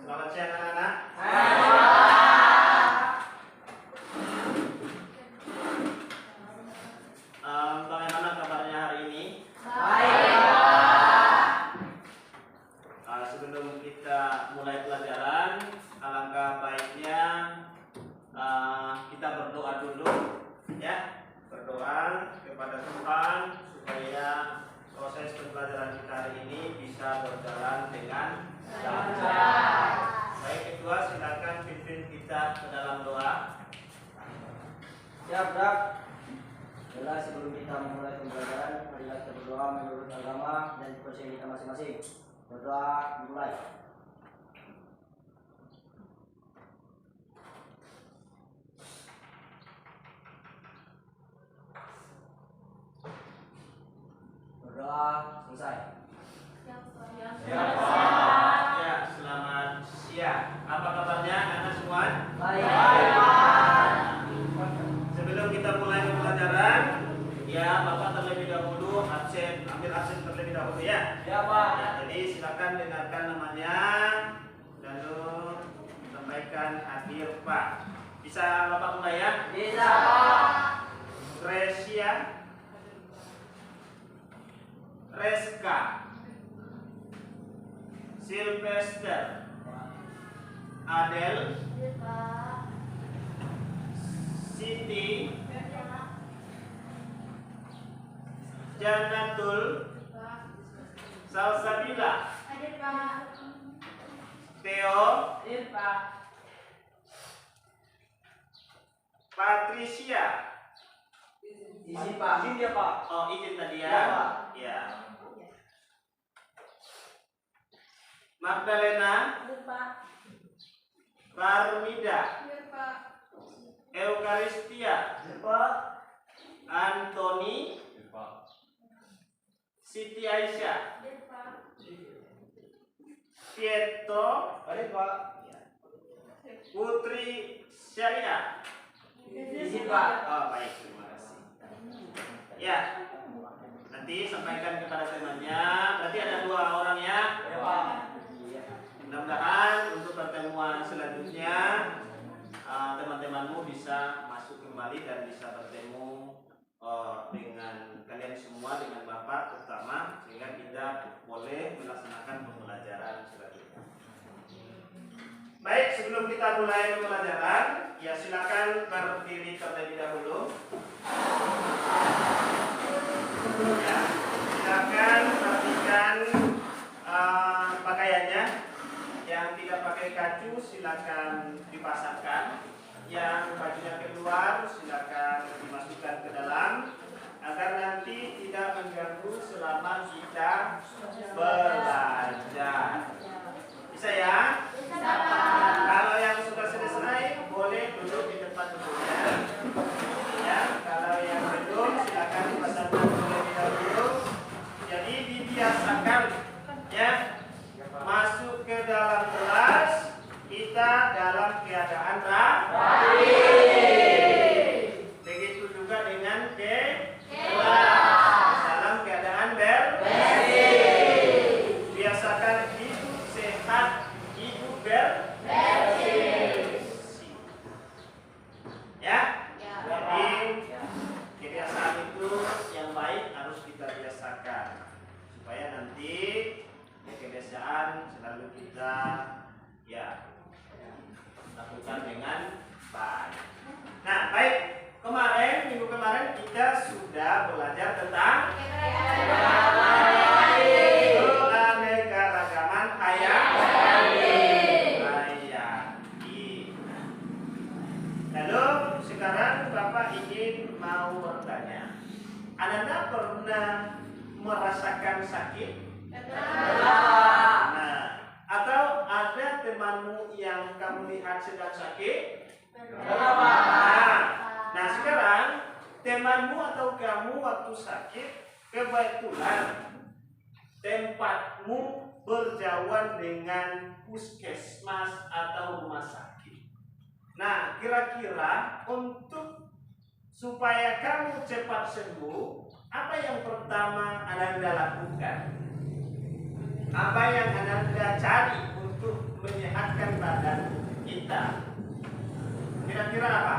Selamat siang anak-anak. Bagaimana kabarnya hari ini? Sebelum kita mulai pelajaran, alangkah baiknya kita berdoa dulu, ya. Berdoa kepada Tuhan supaya proses pembelajaran kita hari ini bisa berjalan dengan lancar. Baik, Ketua, silakan pimpin kita ke dalam doa. Siap, Brak. Jelas sebelum kita memulai pembelajaran, marilah kita berdoa menurut agama dan kepercayaan kita masing-masing. Berdoa dimulai. Berdoa selesai. Ya, selamat siang. Apa kabarnya anak semua? Baik. Sebelum kita mulai pembelajaran, ya Bapak terlebih dahulu ambil absen terlebih dahulu ya. Ya, Pak. Ya, jadi silakan dengarkan namanya, lalu sampaikan hadir Pak. Bisa Bapak mulai ya? Bisa, Pak. Gresia, Reska, Sylvester, Adel, Siti, Janatul, Salsabila, Theo, Patricia. Izin, Pak. Izin ya, Pak. Oh, izin tadi ya. Ya, Pak. Ya. Magdalena, Parmida, Eukaristia, Pak. Antoni, Siti Aisyah, Pietro, Baik, Pak. Putri Syariah. Izin, Pak. Oh, baik, terima kasih. Ya, nanti sampaikan kepada temannya. Berarti ada 2 orang ya. Ya, Pak. Mudah-mudahan untuk pertemuan selanjutnya teman-temanmu bisa masuk kembali dan bisa bertemu dengan kalian semua, dengan Bapak terutama, sehingga kita boleh melaksanakan pembelajaran selanjutnya. Baik, sebelum kita mulai pembelajaran, ya silakan berdiri terlebih dahulu. Ya, silakan perhatikan pakaiannya. Yang tidak pakai kacu silakan dipasangkan. Yang bajunya keluar silakan dimasukkan ke dalam agar nanti tidak mengganggu selama kita belajar. Bisa ya? Kalau yang sudah selesai boleh duduk di tempat duduknya. Ya, kalau yang belum silakan dipasangkan terlebih dahulu. Jadi dibiasakan ya. Masuk ke dalam kelas, kita dalam keadaan rapi. Begitu juga dengan kelas, dalam keadaan bersih. Biasakan hidup sehat, hidup bersih. Ya? Jadi kebiasaan itu yang baik harus kita biasakan supaya nanti kebiasaan selalu kita lakukan dengan baik. Nah, baik. Minggu kemarin kita sudah belajar tentang keanekaragaman hayati. Lalu sekarang Bapak ingin mau bertanya, Anda pernah merasakan sakit? Nah, atau ada temanmu yang kamu lihat sedang sakit? Nah, sekarang temanmu atau kamu waktu sakit kebetulan tempatmu berjauhan dengan puskesmas atau rumah sakit. Nah, kira-kira untuk supaya kamu cepat sembuh, apa yang pertama Anda lakukan? Apa yang Anda cari untuk menyehatkan badan kita. Kira-kira apa?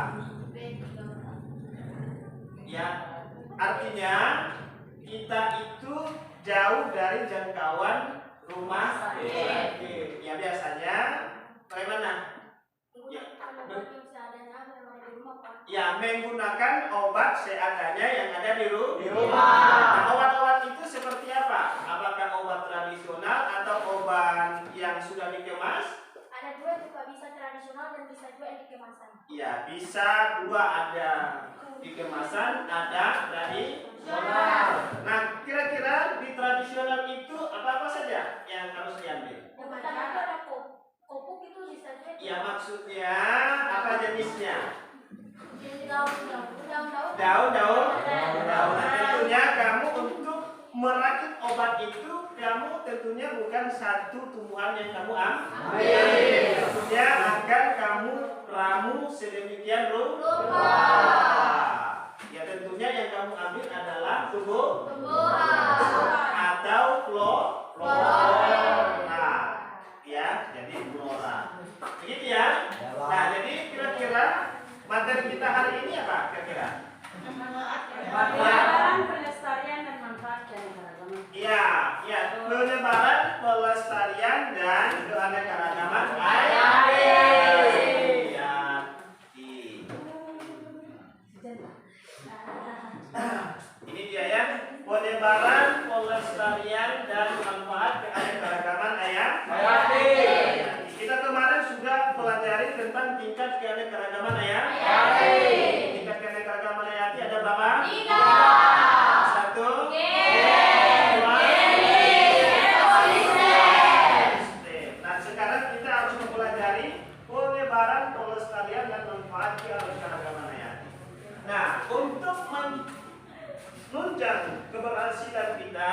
Ya, artinya kita itu jauh dari jangkauan rumah sakit. Ya biasanya bagaimana? Ya, menggunakan obat seadanya yang ada di rumah. Nah, obat-obat itu seperti apa? Apakah obat tradisional atau obat yang sudah dikemas? Ada dua juga, bisa tradisional dan bisa juga yang dikemasan. Ya, bisa dua, ada dikemasan, ada tradisional. Nah, kira-kira di tradisional itu apa-apa saja yang harus diambil? Yang pertama itu ada kopuk, itu bisa juga. Ya, maksudnya apa jenisnya? Daun-daun. Daun. Tentunya kamu untuk merakit obat itu, kamu tentunya bukan satu tumbuhan yang kamu ambil. Tentunya akan kamu ramu sedemikian rupa. Ya, tentunya yang kamu ambil adalah tumbuhan atau flora. Ya, jadi flora. Begitu ya. Nah, jadi kira-kira materi kita hari ini apa kira-kira? Penyebaran, pelestarian dan manfaat keanekaragaman. Iya, penyebaran, pelestarian dan keanekaragaman hayati. Ini dia ya, penyebaran, pelestarian dan manfaat keanekaragaman hayati. Kita kemarin sudah pelajari tentang tingkat keanekaragaman hayati. Tingkat keanekaragaman hayati ada berapa? 1, 2, Nah, sekarang kita harus mempelajari penyebaran, pelestarian dan manfaat keanekaragaman hayati. Nah, untuk menunjang keberhasilan kita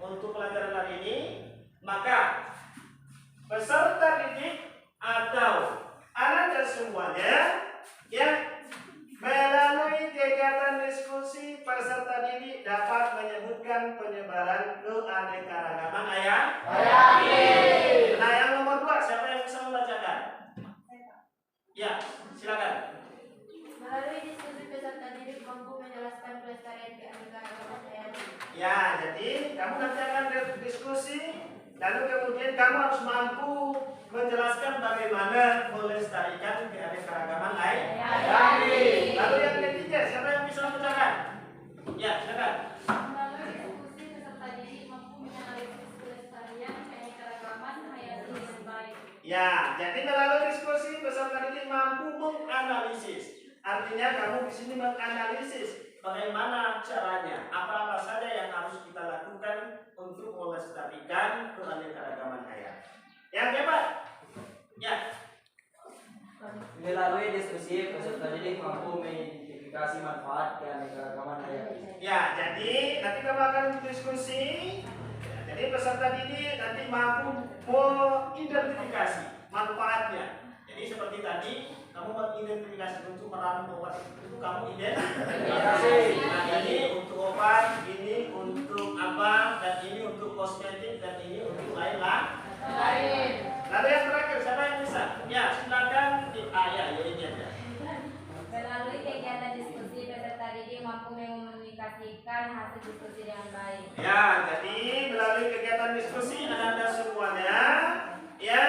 untuk pelajaran hari ini, maka peserta didik atau anak semuanya yang melalui kegiatan diskusi peserta didik dapat menyebutkan penyebaran keanekaragaman hayati. Nah, yang nomor 2, siapa yang bisa membacakan? Ya, silakan. Melalui diskusi peserta didik mampu menjelaskan pelestarian keanekaragaman hayati. Ya, jadi kamu nanti akan diskusi, lalu kemudian kamu harus mampu menjelaskan bagaimana melestarikan keanekaragaman hayati. Lalu yang ketiga, siapa yang bisa membacakan? Ya, silakan. Melalui diskusi peserta didik mampu menganalisis pelestarian keanekaragaman hayati dengan baik. Ya, jadi melalui diskusi peserta didik mampu menganalisis. Artinya kamu di sini menganalisis bagaimana caranya, apa-apa saja yang harus kita lakukan untuk melestarikan keanekaragaman hayati. Yang keempat, ya. Melalui diskusi peserta didik mampu mengidentifikasi manfaat keanekaragaman hayati. Ya, jadi nanti kamu akan diskusi. Jadi peserta didik nanti mampu mengidentifikasi manfaatnya. Jadi seperti tadi, kamu mengidentifikasi untuk meramu obat itu kamu identifikasi. Nah, ini untuk obat, ini untuk apa, dan ini untuk kosmetik, dan ini untuk lain-lain. Lalu yang terakhir, siapa yang bisa? Ya, silakan. Ya, ini aja. Melalui kegiatan diskusi peserta didik mampu mengkomunikasikan hasil diskusi dengan baik. Ya, jadi melalui kegiatan diskusi Anda semuanya ya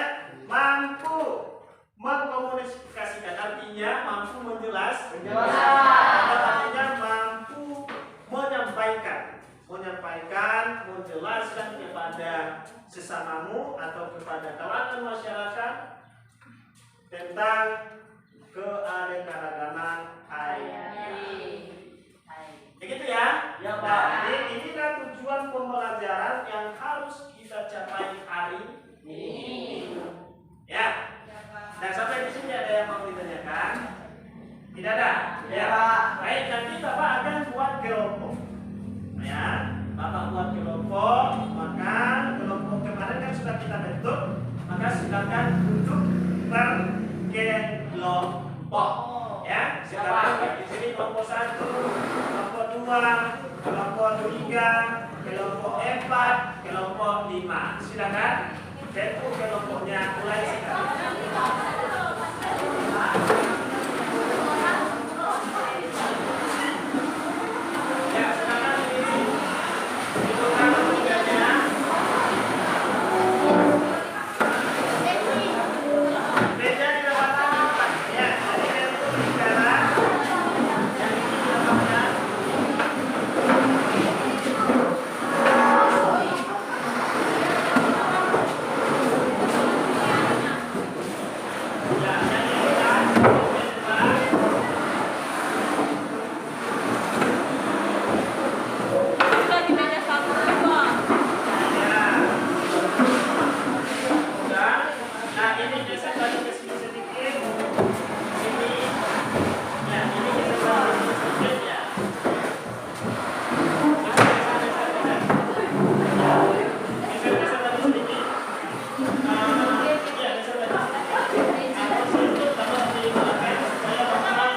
mampu mengkomunikasikan, artinya mampu menjelaskan, artinya mampu menjelaskan kepada sesamamu atau kepada kalangan masyarakat tentang keanekaragaman hayati. Begitu ya? Ya, Pak. Nah, jadi inilah tujuan pembelajaran yang harus kita capai hari ini. Ya. Nah, sampai di sini ada yang mau ditanyakan? Tidak ada? Ya. Baik, nanti Bapak akan buat kelompok. Ya, Bapak buat kelompok, maka kelompok kemarin kan sudah kita bentuk, maka silakan duduk berkelompok. Ya, sekarang di sini kelompok 1, kelompok 2, kelompok 3, kelompok 4, kelompok 5. Silakan bentuk kelompoknya mulai ini geser lagi ke sini sedikit. Sini. Ya, ini geser lagi ke sini sedikit ya. Geser lagi sedikit. Ya, geser lagi sedikit. Harus itu taruh di belakang supaya Bapak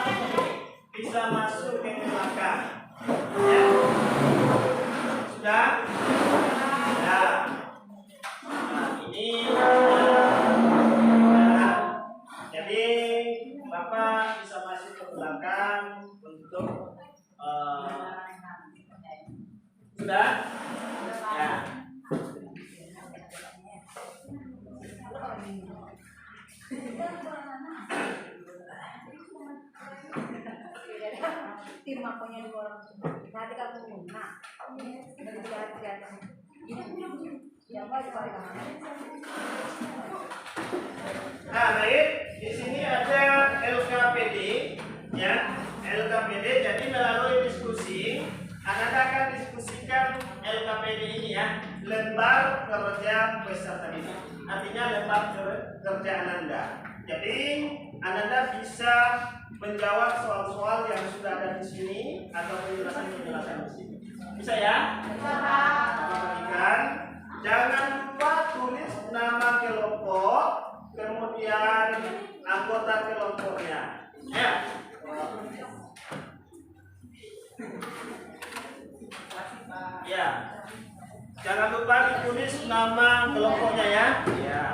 bisa masuk ke belakang. Ya. Sudah? Ya. Nah, ini jadi Bapak bisa masuk ke belakang untuk sudah? Ya. Tim makonya di orang nanti kamu nah Nah, baik. Di sini ada LKPD, ya. LKPD. Jadi melalui diskusi, Anda akan diskusikan LKPD ini ya, lembar kerja peserta didik. Artinya lembar kerja Ananda. Jadi Ananda bisa menjawab soal-soal yang sudah ada di sini atau penjelasan-penjelasan di sini. Bisa ya? Perhatikan, jangan lupa tulis nama kelompok, kemudian anggota kelompoknya. Ya. Ya. Jangan lupa ditulis nama kelompoknya ya. Ya.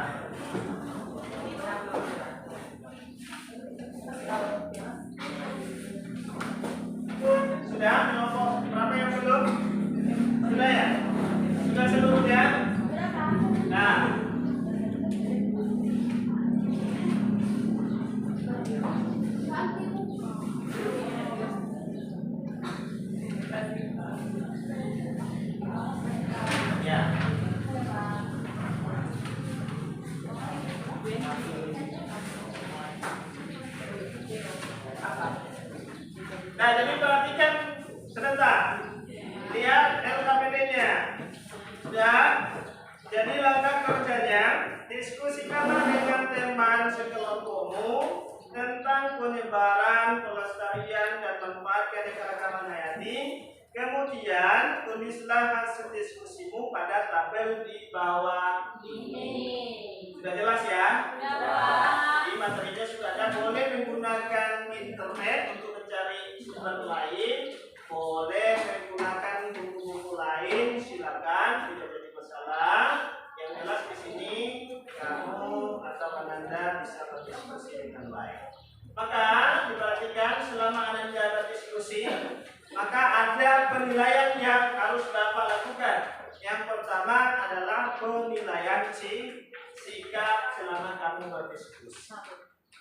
Sudah kelompok berapa yang belum? Sudah ya? Sudah seluruhnya? Nah. Ya. Nah, jadi perhatikan sebentar. Lihat LKPD-nya. Sudah. Jadi langkah kerjanya, diskusikanlah dengan teman sekelompokmu tentang penyebaran, pelestarian, dan manfaat keanekaragaman hayati. Kemudian tulislah hasil diskusimu pada tabel di bawah ini. Sudah jelas ya? Jadi materinya sudah ada. Boleh menggunakan internet untuk mencari sumber lain, boleh menggunakan buku-buku lain, silakan, tidak jadi masalah. Yang jelas di sini kamu atau Ananda bisa berdiskusi dengan baik. Maka diperhatikan selama Ananda berdiskusi, maka ada penilaian yang harus Bapak lakukan. Yang pertama adalah penilaian sikap selama kamu berdiskusi.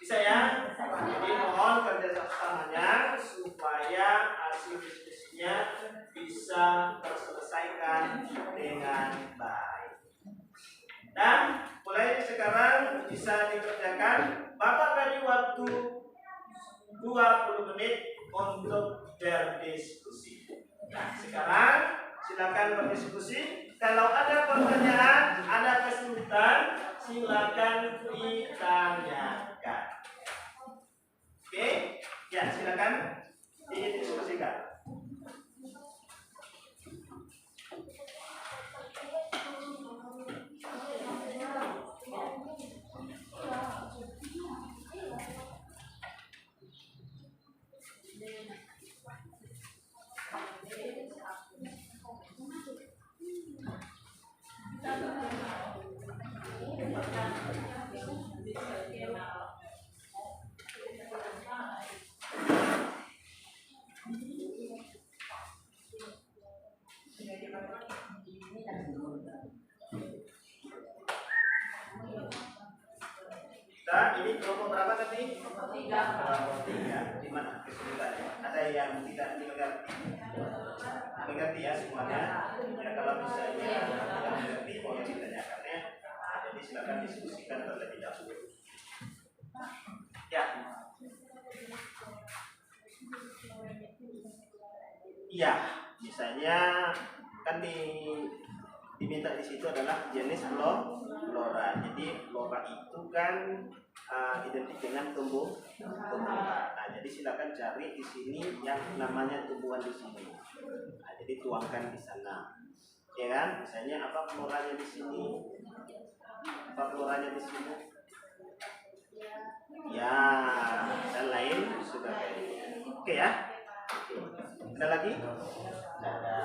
Bisa ya? Jadi mohon kerjasamanya supaya hasil diskusinya bisa terselesaikan dengan baik. Dan mulai sekarang bisa dikerjakan. Bapak beri waktu 20 menit untuk berdiskusi. Nah, sekarang silakan berdiskusi. Kalau ada pertanyaan, ada kesulitan, silakan ditanyakan. Oke? Ya, silakan didiskusikan. Nah, ini kelompok berapa tadi? Kelompok 3. Di mana kesulitannya? Ada yang tidak dimengerti? Mengerti ya semuanya? Ya, kalau misalnya tidak mengerti, boleh ditanyakan ya. Jadi silakan diskusikan terlebih dahulu. Ya. Iya, misalnya kan di diminta di situ adalah jenis flora. Jadi flora itu kan identik dengan tumbuhan. Nah, jadi silakan cari di sini yang namanya tumbuhan di sini. Nah, jadi tuangkan di sana. Ya kan? Misalnya apa floranya di sini? Apa floranya di sini? Ya, dan lain sudah kayak ini. Oke ya? Ada lagi? Tidak ada.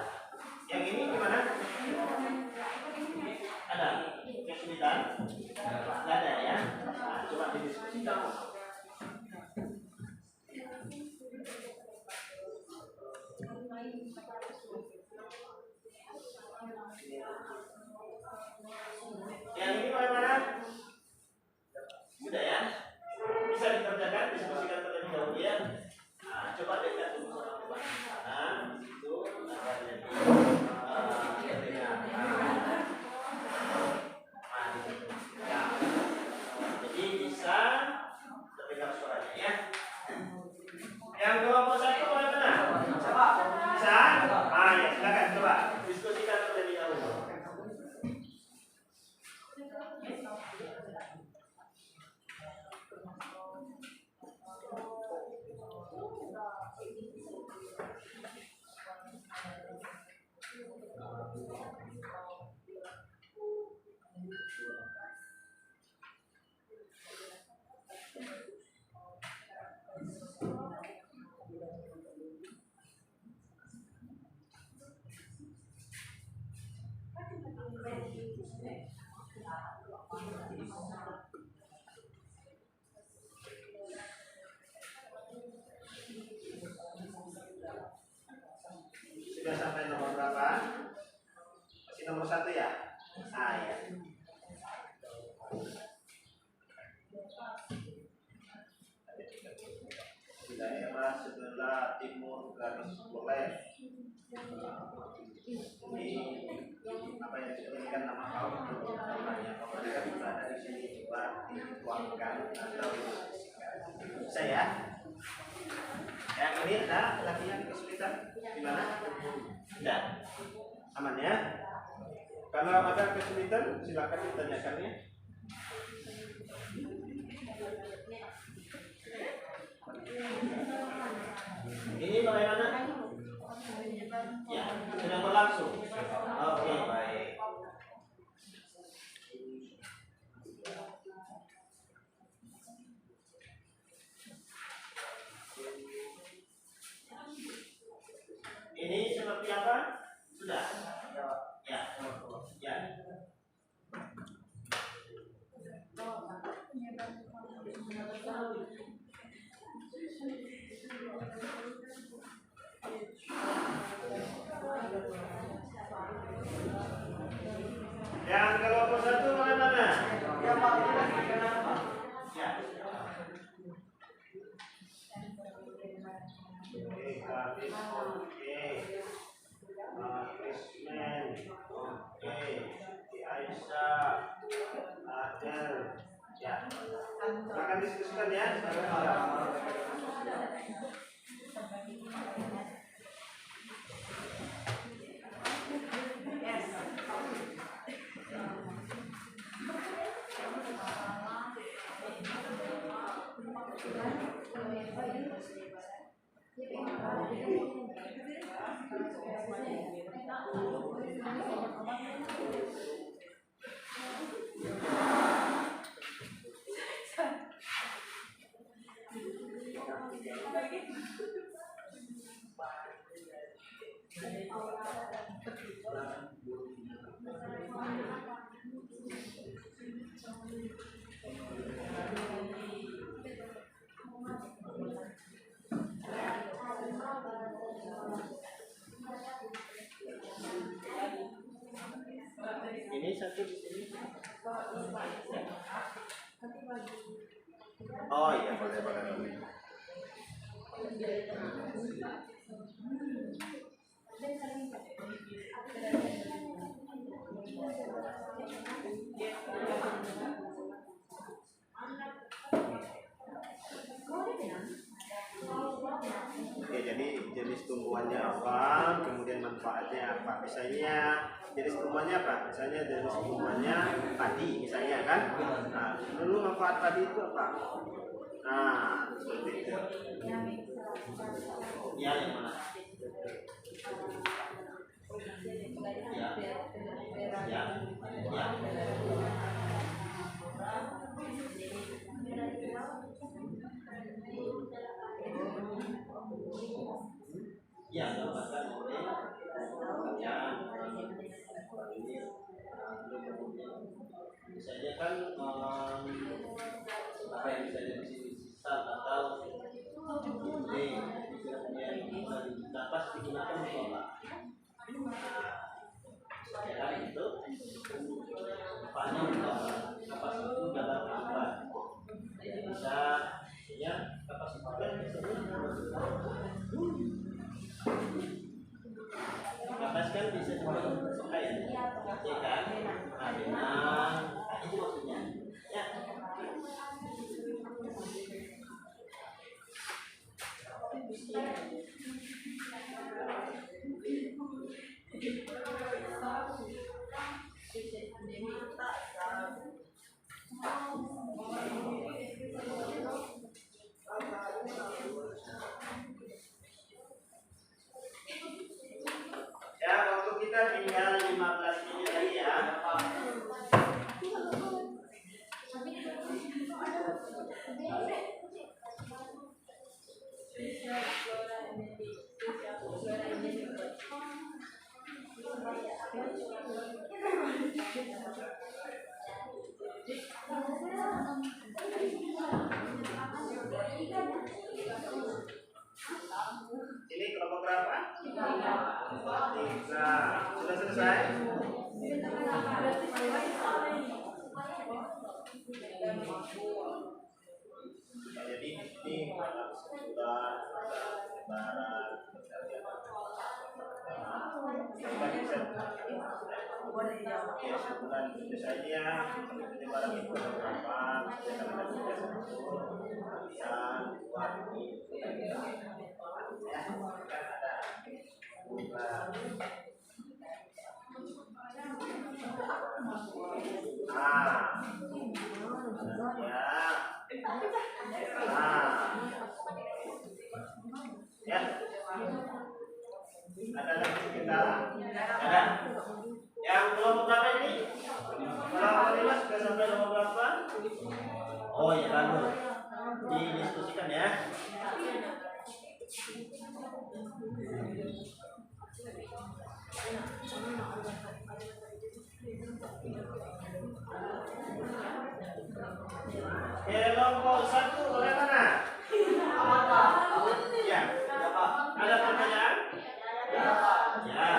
Yang ini gimana? Ada? Kesulitan? Tidak ada ya? Nah, coba didiskusikan. Yang ini bagaimana? Mudah ya? Bisa dikerjakan, diskusikan terlebih dahulu ya. Nah, coba lihat dulu sama teman di sana. Di situ ada jadi ya. Jadi bisa terdengar suaranya ya. Yang 21 bagaimana? Bisa? Ya silakan coba diskusikan terlebih dahulu. Sudah sampai nomor berapa? Masih nomor 1 ya? Ya. Di daerah sebelah timur garis boleh. Ini apa yang disebutkan nama kaum namanya pemerintah berada di sini coba dituangkan atau bisa ya. Yang ini ada lagi yang kesulitan gimana? Tidak, aman ya. Kalau ada kesulitan silakan ditanyakan ya. Ini bagaimana? Ya, sedang berlangsung. Oke, baik. Ini seperti apa? Sudah? Ya. Ya. Yang ke-21 bagaimana? Ya, Pak. Ya. Oke, habis. Oke. Krismen. Oke. Di Aisyah. Adel. Ya. Silakan diskusikan ya. Ini satu di sini. Oh iya, boleh. Oke, jadi jenis tumbuhannya apa, kemudian manfaatnya apa. Misalnya jenis tumbuhannya apa? Misalnya jenis tumbuhannya padi misalnya kan. Nah, dulu manfaat padi itu apa? Nah, seperti itu. Ya, yang mana? Ya, dapatkan oleh misalnya kan apa yang bisa dari sini sisa atau dapat digunakan untuk apa? Sekarang itu manfaatnya untuk apa? Kapas itu dapat apa? Bisa ya kapas itu kan kapas kan bisa dipakai ya kan? Nah, itu maksudnya ya. Ya, waktu kita tinggal 15 menit lagi ya. Ini kelompok berapa? 3. Sudah selesai? Jadi ini sudah barat sebulan biasanya penyebaran itu berapa? Ya. Ada lagi kita? Ada. Yang kelompok berapa ini? Kelompok 5 sudah sampai nomor berapa? Oh ya lalu didiskusikan ya. Kelompok 1 oleh mana? Ya. Ada pertanyaan? Ya.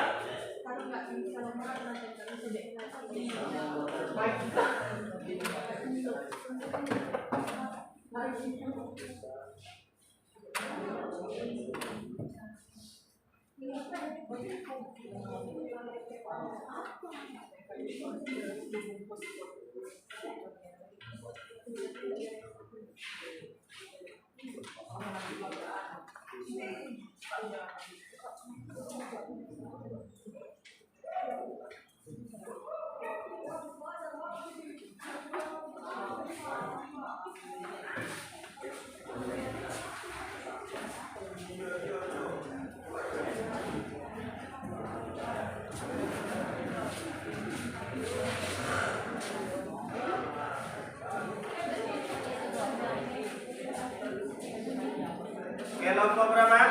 Kelompok berapa?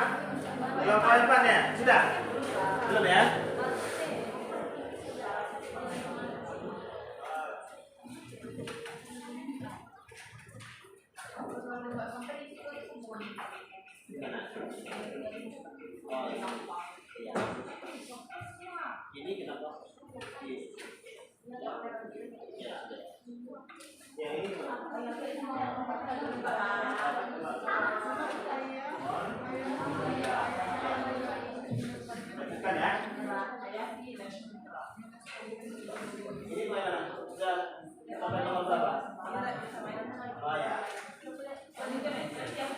Kelompok 4 ya? Sudah? Belum ya? Ini kenapa? Ya ini bukan ya? Ini mana? Sudah sampai nomor berapa? Oh ya.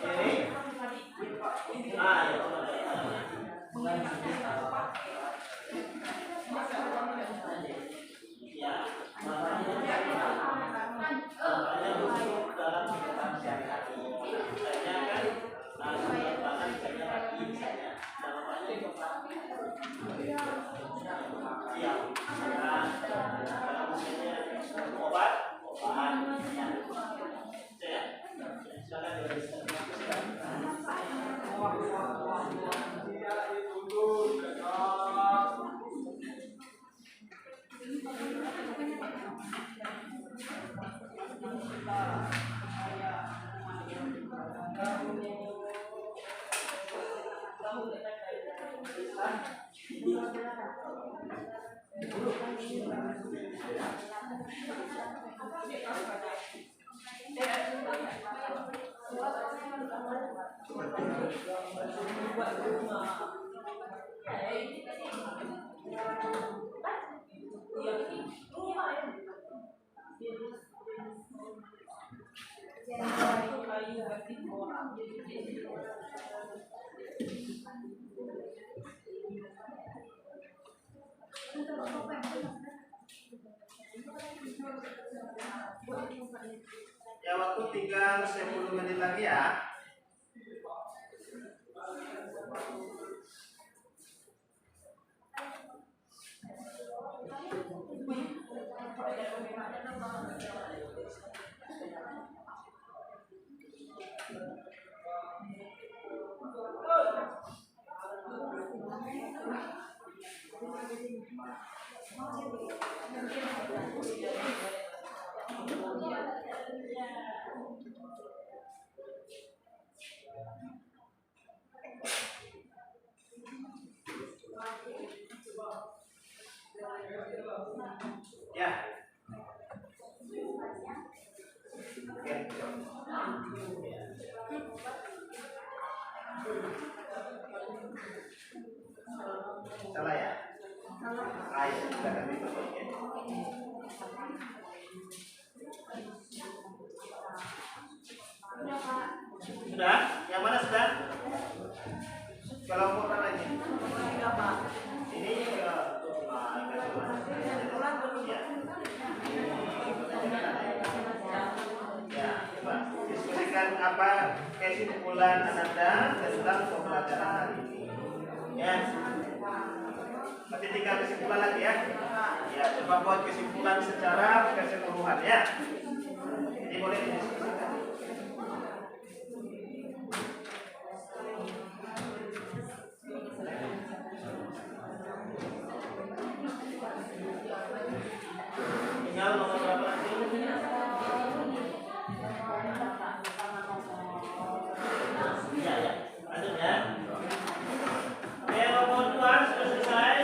Ini? Ah ya. Ya, waktu tinggal 10 menit lagi ya. Ya. Salah ya? Ayo, kita ganti topiknya. Sudah? Yang mana sudah? Kalau mau lagi. Ini ke ya, coba diskusikan apa kesimpulan Anda tentang pembelajaran hari ini. Ya. Nanti tinggal kesimpulan lagi ya. Ya, coba buat kesimpulan secara keseluruhan ya. Jadi boleh didiskusikan. Tinggal nomor berapa lagi? Ya, ya. Lanjut ya. Oke, nomor 2 sudah selesai.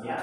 Ya.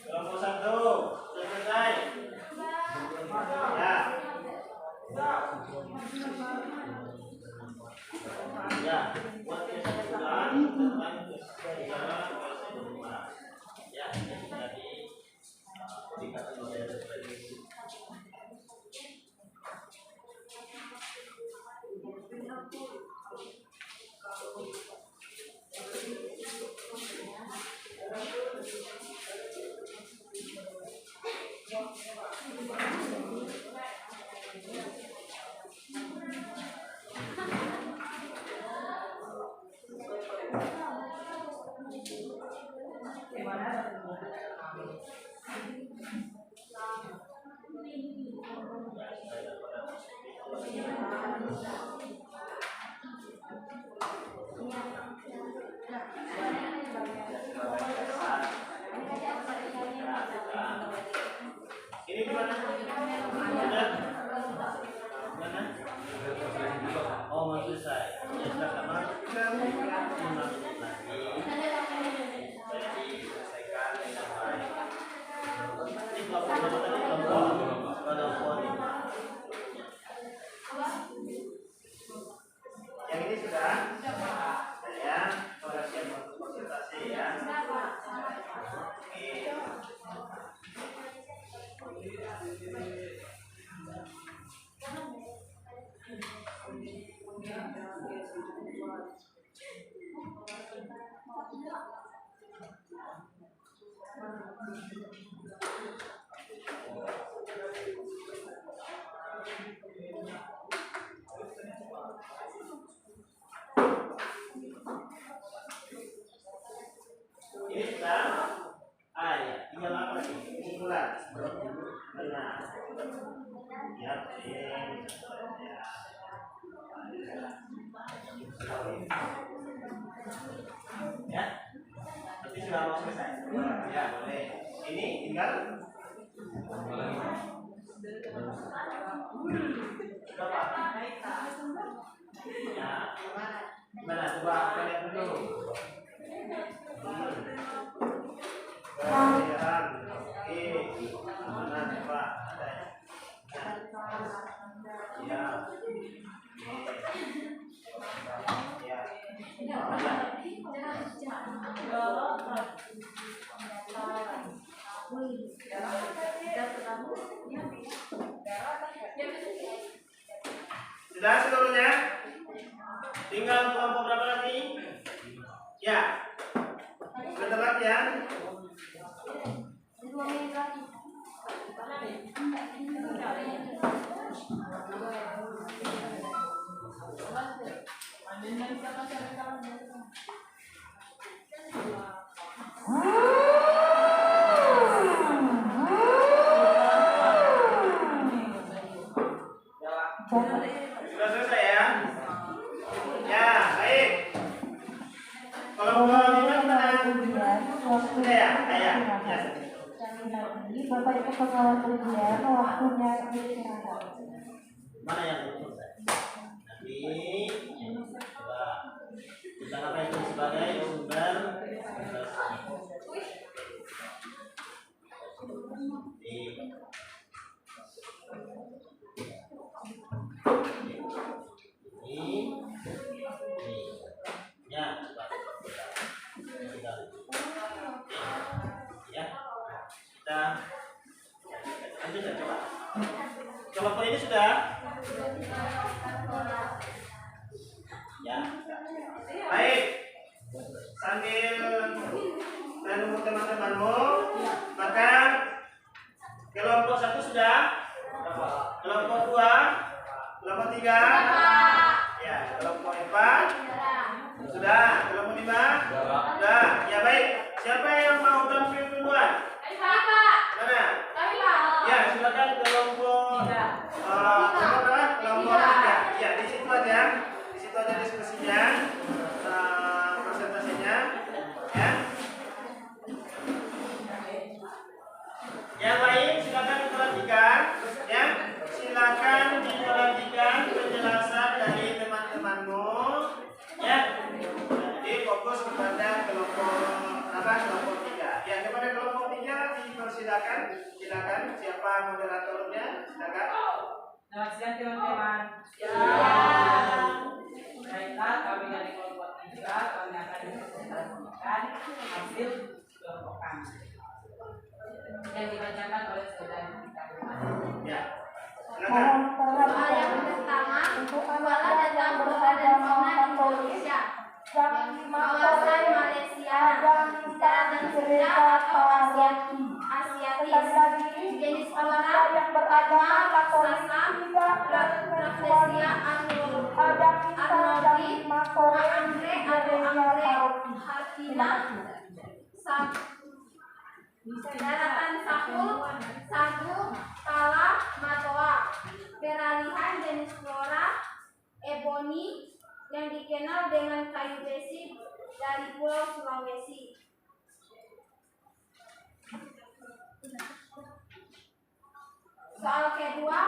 Kelompok 1 sudah selesai. Ya. Ya, buat yang sudah ya, ini jadi dikasih model seperti ini. Ini gimana? Sudah? Gimana? Oh, mau selesai. Ya sudah, kamar. 5 menit lagi. Jadi selesaikan dengan baik. Ini kelompok tadi kelompok 5. Yang ini sudah. Ya, siap untuk konsultasi ya. Ini sudah. Ya, tinggal apa lagi? Kumpulan. Benar. Ya, ya. Tapi sudah mau selesai. Ya, boleh. Ini tinggal. Berapa? Ya. Gimana? Coba kalian dulu. Kemudian, oke, mana coba ada ya, sudah seluruhnya, tinggal kelompok berapa lagi? Ya, sebentar lagi ya. 2 menit lagi. Sudah selesai ya? Ya, baik. Kalau mau gimana? Sudah ya? Ya. Bapak Ibu pengawal ujian waktunya istirahat. Mana yang belum selesai? Nanti coba kita apa itu sebagai sumber. Lanjutkan coba. Kelompok ini sudah? Ya. Baik. Sambil menunggu teman-temanmu, maka kelompok 1 sudah? Kelompok 2? Kelompok 3? Ya, kelompok 4? Sudah. Kelompok 5? Sudah. Ya baik. Siapa yang mau tampil duluan? Mana? Ya, silakan kelompok kelompok 3. Ya, di situ aja. Di situ aja diskusinya. Presentasinya. Ya. Yang lain silakan diperhatikan, ya. Silakan diperhatikan penjelasan dari teman-temanmu, ya. Jadi fokus kepada kelompok 3. Ya, kepada kelompok 3 dipersilakan. Silakan siapa moderatornya? Silakan. Selamat siang teman-teman. Baiklah, kami dari kelompok 3 kami akan mempresentasikan hasil kelompok kami yang dibacakan oleh saudara kita. Ya. Mohon Silakan. Soal yang pertama, kuala datang flora dan fauna di Indonesia. Kawasan Malaysia, daratan Sunda atau Asiatis, jenis flora Padma, Sasa, Rafflesia, Arnoldi, Angre atau Angre Hartina, daratan Sakul, Sagu, Pala, Matoa. Peralihan jenis flora ebony yang dikenal dengan kayu besi dari Pulau Sulawesi. Soal kedua,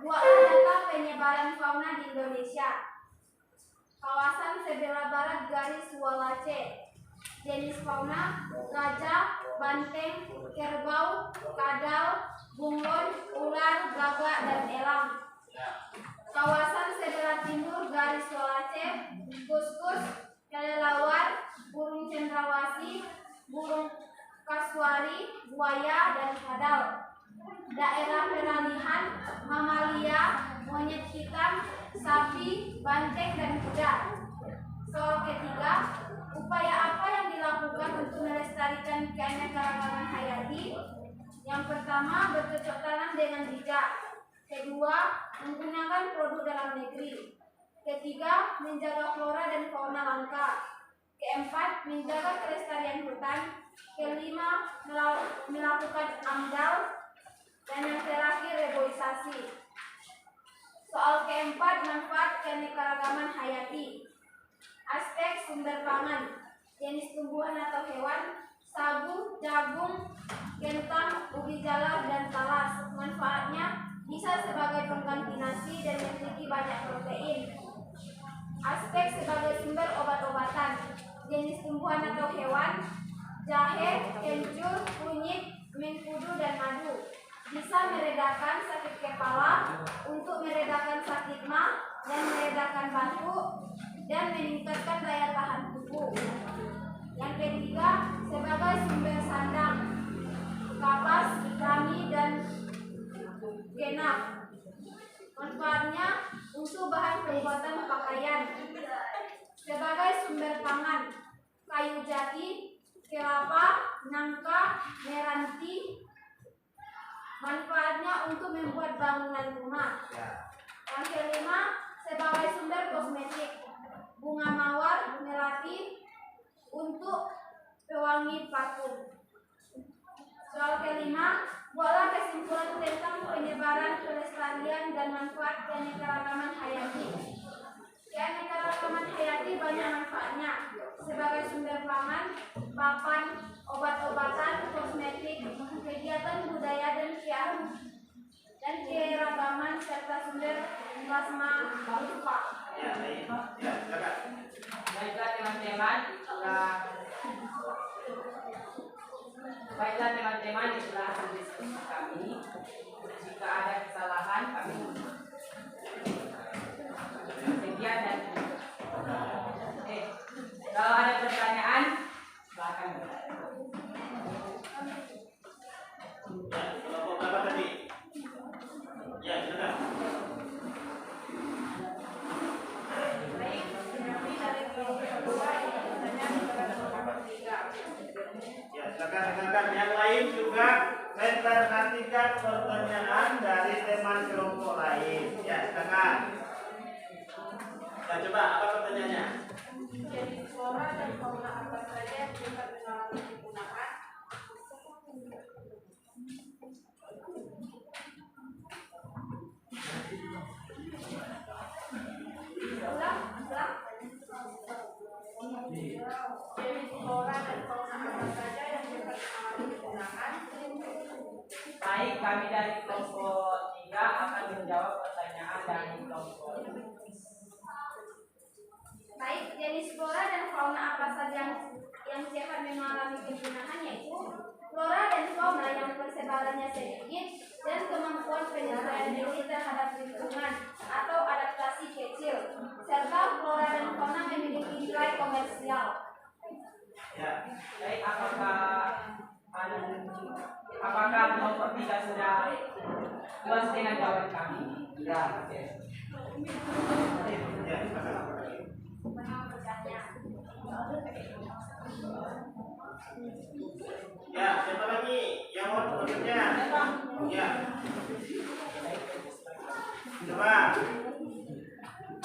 buatlah data penyebaran fauna di Indonesia. Kawasan sebelah barat garis Wallace. Jenis fauna gajah, banteng, kerbau, kadal, bunglon, ular, gagak, dan elang. Kawasan sebelah timur garis Wallace, kuskus, kelelawar, burung cendrawasih, burung kasuari, buaya, dan kadal. Daerah peralihan mamalia, monyet hitam, sapi, banteng, dan kuda. Soal ketiga, upaya apa yang dilakukan untuk melestarikan keanekaragaman hayati? Yang pertama, bercocok tanam dengan bijak. Kedua, menggunakan produk dalam negeri. Ketiga, menjaga flora dan fauna langka. Keempat, menjaga kelestarian hutan. Kelima, melakukan AMDAL. Dan yang terakhir, reboisasi. Soal keempat, manfaat keanekaragaman hayati. Aspek sumber pangan, jenis tumbuhan atau hewan, sagu, jagung, kentang, ubi jalar, dan talas. Manfaatnya bisa sebagai pengganti nasi dan memiliki banyak protein. Aspek sebagai sumber obat-obatan, jenis tumbuhan atau hewan, jahe, kencur, kunyit, mengkudu, dan madu. Bisa meredakan sakit kepala, untuk meredakan sakit mah, dan meredakan batuk, dan meningkatkan daya tahan tubuh. Yang ketiga, sebagai sumber sandang, kapas, rami, dan genap. Manfaatnya untuk bahan pembuatan pakaian. Sebagai sumber pangan, kayu jati, kelapa, nangka, meranti. Manfaatnya untuk membuat bangunan rumah. Yang kelima, sebagai sumber kosmetik, bunga mawar, melati, untuk pewangi parfum. Soal kelima, buatlah kesimpulan tentang penyebaran, kelestarian, dan manfaat keanekaragaman hayati. Keanekaragaman hayati banyak manfaatnya, sebagai sumber pangan, papan, obat-obatan, kosmetik, kegiatan budaya dan keragaman serta sumber plasma berupa. Baiklah teman-teman, itulah hasil diskusi kami. Jika ada kesalahan kami sekian dan kalau ada pertanyaan silakan. Kelompok berapa tadi? silakan dengarkan. Yang lain juga memperhatikan pertanyaan dari teman kelompok lain. Ya, silakan. Ya, coba apa pertanyaannya? Jenis flora dan fauna apa saja yang dapat mengalami digunakan? Ulang. Jenis flora dan fauna apa saja yang dapat mengalami digunakan? Baik, kami dari kelompok 3 akan menjawab pertanyaan dari kelompok. Baik, jenis flora dan fauna apa saja yang dapat mengalami kegunakan yaitu flora dan fauna yang persebarannya sedikit dan kemampuan penyesuaian diri terhadap lingkungan atau adaptasi kecil, serta flora dan fauna memiliki nilai komersial. Ya. Baik, apakah kelompok 3 sudah puas dengan jawaban kami? Ya, oke. Ya, silakan. Ya, siapa lagi yang mau berikutnya? Ya. Coba.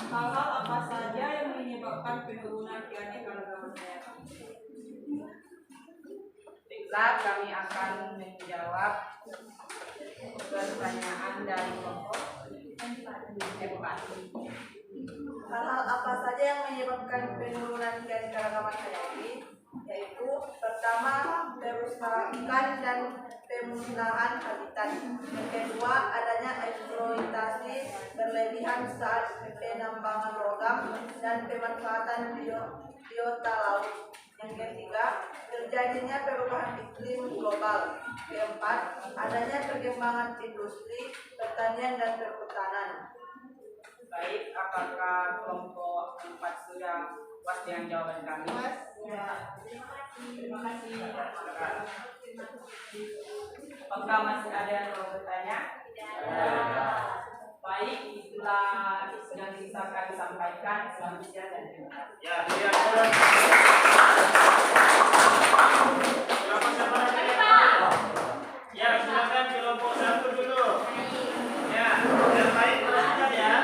Hal-hal apa saja yang menyebabkan penurunan keanekaragaman hayati? Baiklah, kami akan menjawab pertanyaan dari kelompok 4. Hal-hal apa saja yang menyebabkan penurunan keanekaragaman hayati? Yaitu pertama, perusahaan ikan dan pemusnahan habitat. Yang kedua, adanya eksploitasi berlebihan saat penambangan logam dan pemanfaatan biota laut. Yang ketiga, terjadinya perubahan iklim global. Keempat, adanya perkembangan industri, pertanian dan perhutanan. Baik, apakah kelompok 4 sudah puas dengan jawaban kami? Terima kasih. Apakah masih ada yang mau bertanya? Baik, itulah yang bisa kami sampaikan. Selanjutnya dan terima kasih. Ya, dia. Siapa lagi? Ya, silakan kelompok 1 dulu. Ya, yang lain teruskan ya.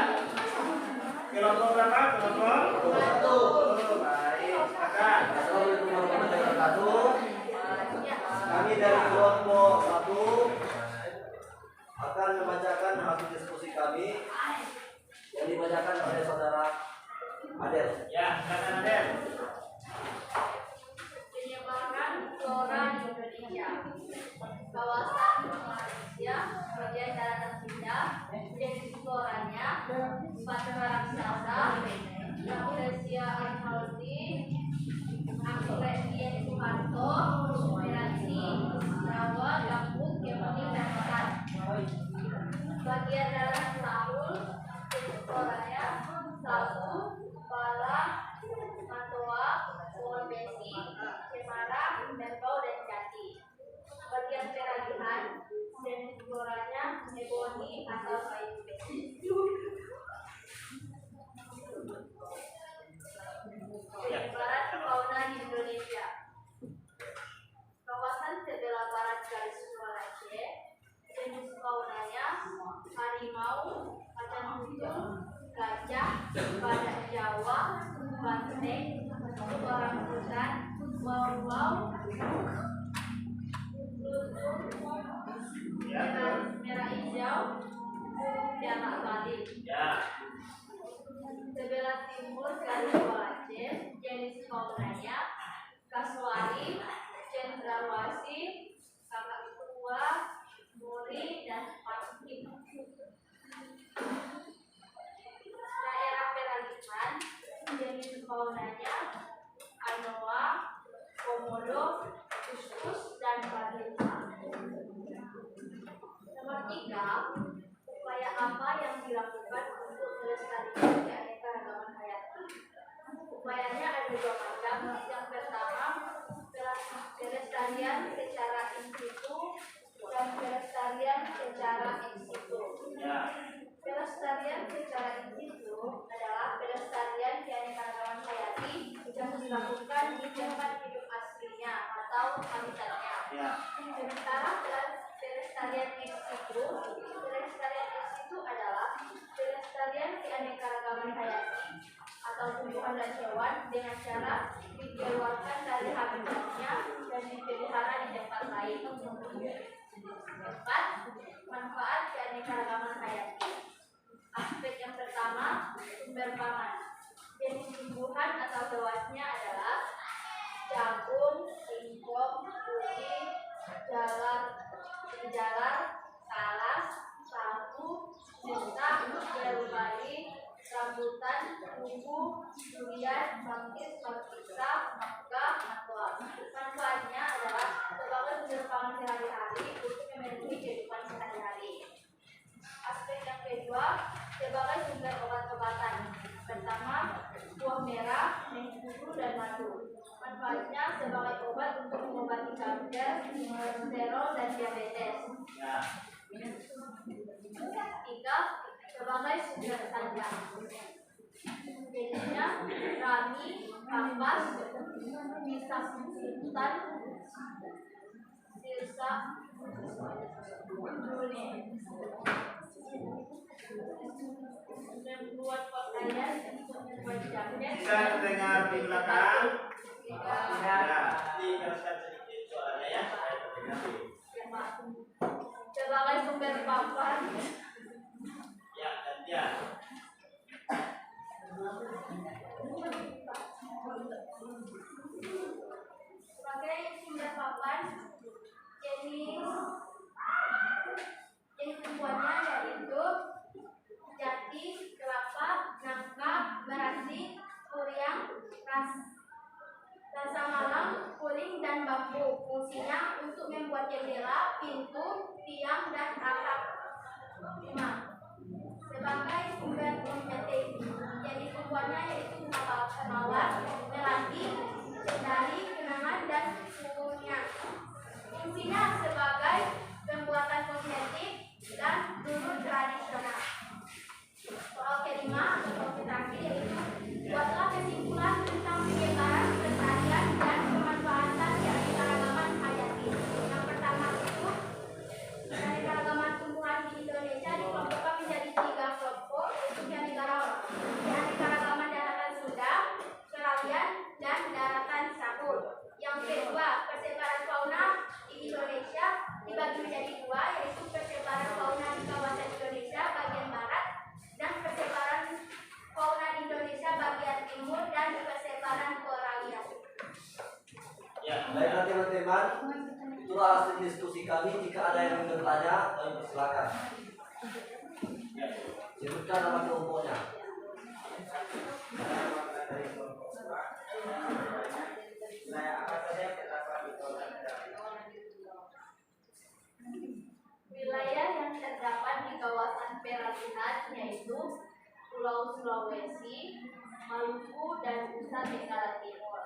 Kelompok berapa? Kelompok 1. Baik, silakan. Assalamualaikum warahmatullahi wabarakatuh. Kami dari kelompok 1 akan membacakan hasil diskusi kami yang dibacakan oleh saudara Adel. Ya, silakan Adel. Penyebaran flora di Indonesia. Kawasan Malaysia, bagian daratan Indah, jenis floranya, Sumatera raksasa, Malaysia Alhaldi, Anggrek Suharto, Sumirasi, Rawa, Gambut, Kemuni, dan Medan. Bagian daratan Sahul, jenis floranya, Sabu, Pala, Matoa, Pohon Besi, Cemara, Merbau, dan Jati. Bagian peragihan, jenis floranya eboni atau kayu besi. Penyebaran fauna di Indonesia. Kawasan sebelah barat garis Aceh, jenis faunanya harimau, macan tutul, gajah, badak Jawa, banteng, orangutan, wau-wau, merah hijau, biawak Bali. Ya. Sebelah timur garis Aceh, jenis faunanya kasuari, cendrawasih, kakak tua, muri, dan pangkim. Daerah peragihan, jenis faunanya anoa, komodo, kuskus, dan badunta. Nomor 3, upaya apa yang dilakukan untuk melestarikan keanekaragaman hayati? Upayanya ada 2 macam. Yang pertama, pelestarian secara in situ dan pelestarian secara ex situ. Ya. Pelestarian secara in situ adalah pelestarian keanekaragaman hayati yang dilakukan di tempat hidup aslinya atau habitatnya. dikeluarkan dari habitatnya dan dipelihara di tempat lain. 4. Manfaat keanekaragaman hayati. Aspek yang pertama, sumber pangan. Jenis tumbuhan atau hewasnya adalah jagung, singkong, kuning, jalar, talas, sagu, cinta, berubali, rambutan, kubu, durian, manggis, markisa, mangga, matwa. Manfaatnya adalah sebagai sumber pangan sehari-hari untuk memenuhi kehidupan sehari-hari. Aspek yang kedua, sebagai sumber obat-obatan. Pertama, buah merah, mengkudu, dan madu. Manfaatnya sebagai obat untuk mengobati kanker, kolesterol, dan diabetes. 3. Sebagai sumber tajam. Jenisnya rami, kapas, bisa sultan, sirsa, membuat pakaian, membuat jaket. Bisa terdengar di belakang? Ya. Ya, diteruskan sedikit suaranya ya, supaya terdengar di. Sebagai sumber papan. Ya, gantian. Sebagai sumber papan, jenis tumbuhannya yaitu jati, kelapa, nangka, berasi, kuriang, rasa malam, kuning, dan bambu. Fungsinya untuk membuat jendela, pintu, tiang, dan atap rumah. Sebagai sumber protein, jenis tumbuhannya yaitu bunga mawar, melati, kendari, kenangan, dan sukunya. Fungsinya sebagai pembuatan kosmetik dan dulu tradisional. Soal kelima atau terakhir yaitu buatlah kesimpulan tentang penyebaran, pelestarian, dan pemanfaatan keanekaragaman hayati. Yang pertama itu keanekaragaman tumbuhan di Indonesia dikelompokkan menjadi 3 kelompok, yaitu keanekaragaman daratan Sunda, Keralian, dan daratan Sahul. Yang kedua, persebaran fauna di Indonesia dibagi menjadi 2, yaitu persebaran fauna di kawasan Indonesia bagian barat dan persebaran fauna di Indonesia bagian timur dan persebaran Korea. Ya, Baiklah teman-teman, itulah hasil diskusi kami. Jika ada yang ingin bertanya, kami persilakan. Sebutkan nama kelompoknya. Wilayah yang terdapat di kawasan perairan yaitu Pulau Sulawesi, Maluku, dan Nusa Tenggara Timur.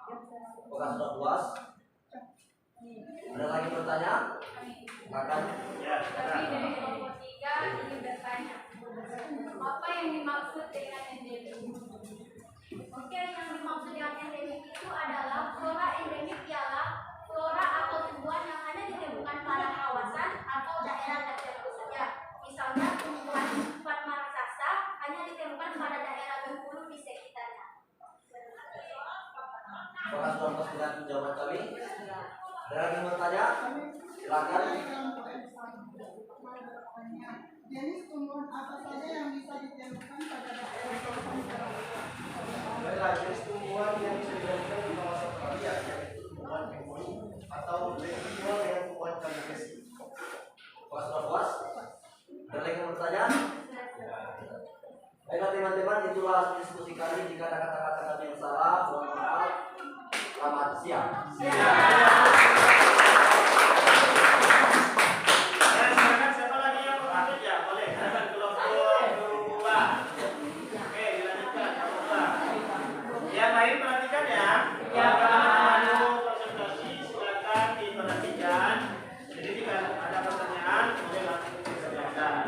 Apakah sudah puas? Ada lagi pertanyaan? Silakan. ya, Kami dari kelompok 3 ingin bertanya, apa yang dimaksud dengan endemik? Oke, yang dimaksud dengan endemik itu adalah flora endemik ialah flora atau tumbuhan yang hanya ditemukan pada kawasan atau daerah tertentu saja. Misalnya tumbuhan Fatma raksasa hanya ditemukan pada daerah Bengkulu di sekitarnya. Apakah sudah puas dengan jawaban kami? Ada lagi yang bertanya? Silakan. Jenis tumbuhan apa saja yang bisa ditemukan pada daerah baiklah, jenis tumbuhan yang bisa ditemukan di kawasan perairan yaitu tumbuhan penghuni atau dijual dengan tumbuhan kaligresi. Apakah sudah puas? Ada lagi yang bertanya? Baiklah teman-teman, itulah hasil diskusi kami. Jika ada kata-kata kami yang salah, mohon maaf. Selamat siang. Ya, silakan siapa lagi yang mau lanjut ya? Boleh. Kelompok 2. Oke, dilanjutkan kelompok 2. Yang lain perhatikan ya. Kalau konsentrasi silakan diperhatikan. Jadi jika ada pertanyaan boleh langsung dikerjakan.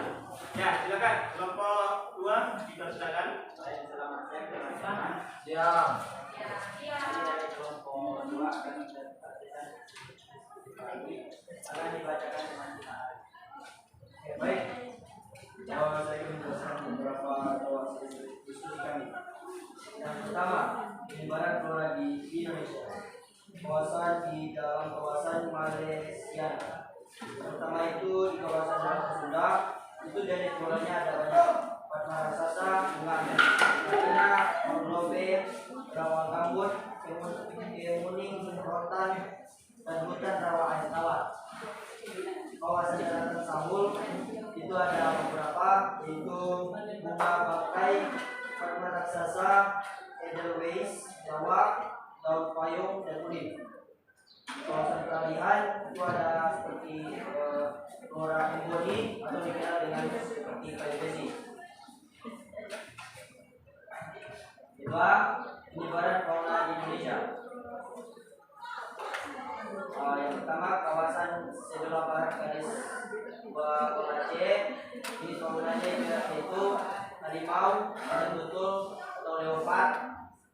Ya, silakan kelompok 2 dipersilakan. Selamat siang teman-teman. Siang. Ya. Kelompok 2 akan dibacakan teman-teman. Baik. Saya ingin menjelaskan beberapa hasil diskusi kami. Yang pertama, penyebaran flora di Indonesia. Kawasan di dalam kawasan Malaysia. Pertama itu di kawasan Selat Sunda, itu jenis floranya ada banyak. Padma raksasa, bunga betina, mangrove, rawa gambut, kemuning, rotan, dan hutan rawa air tawar. Kawasan daratan Sambul itu ada beberapa, yaitu bunga bangkai, padma raksasa, edelweiss, Jawa, daun payung, dan kuning. Kawasan peralihan itu ada seperti flora embodi atau dikenal dengan seperti kayu besi. Kedua, penyebaran fauna di Indonesia. Yang pertama, kawasan sebelah barat garis Aceh. Di faunanya yaitu harimau, badak tutul atau leopard,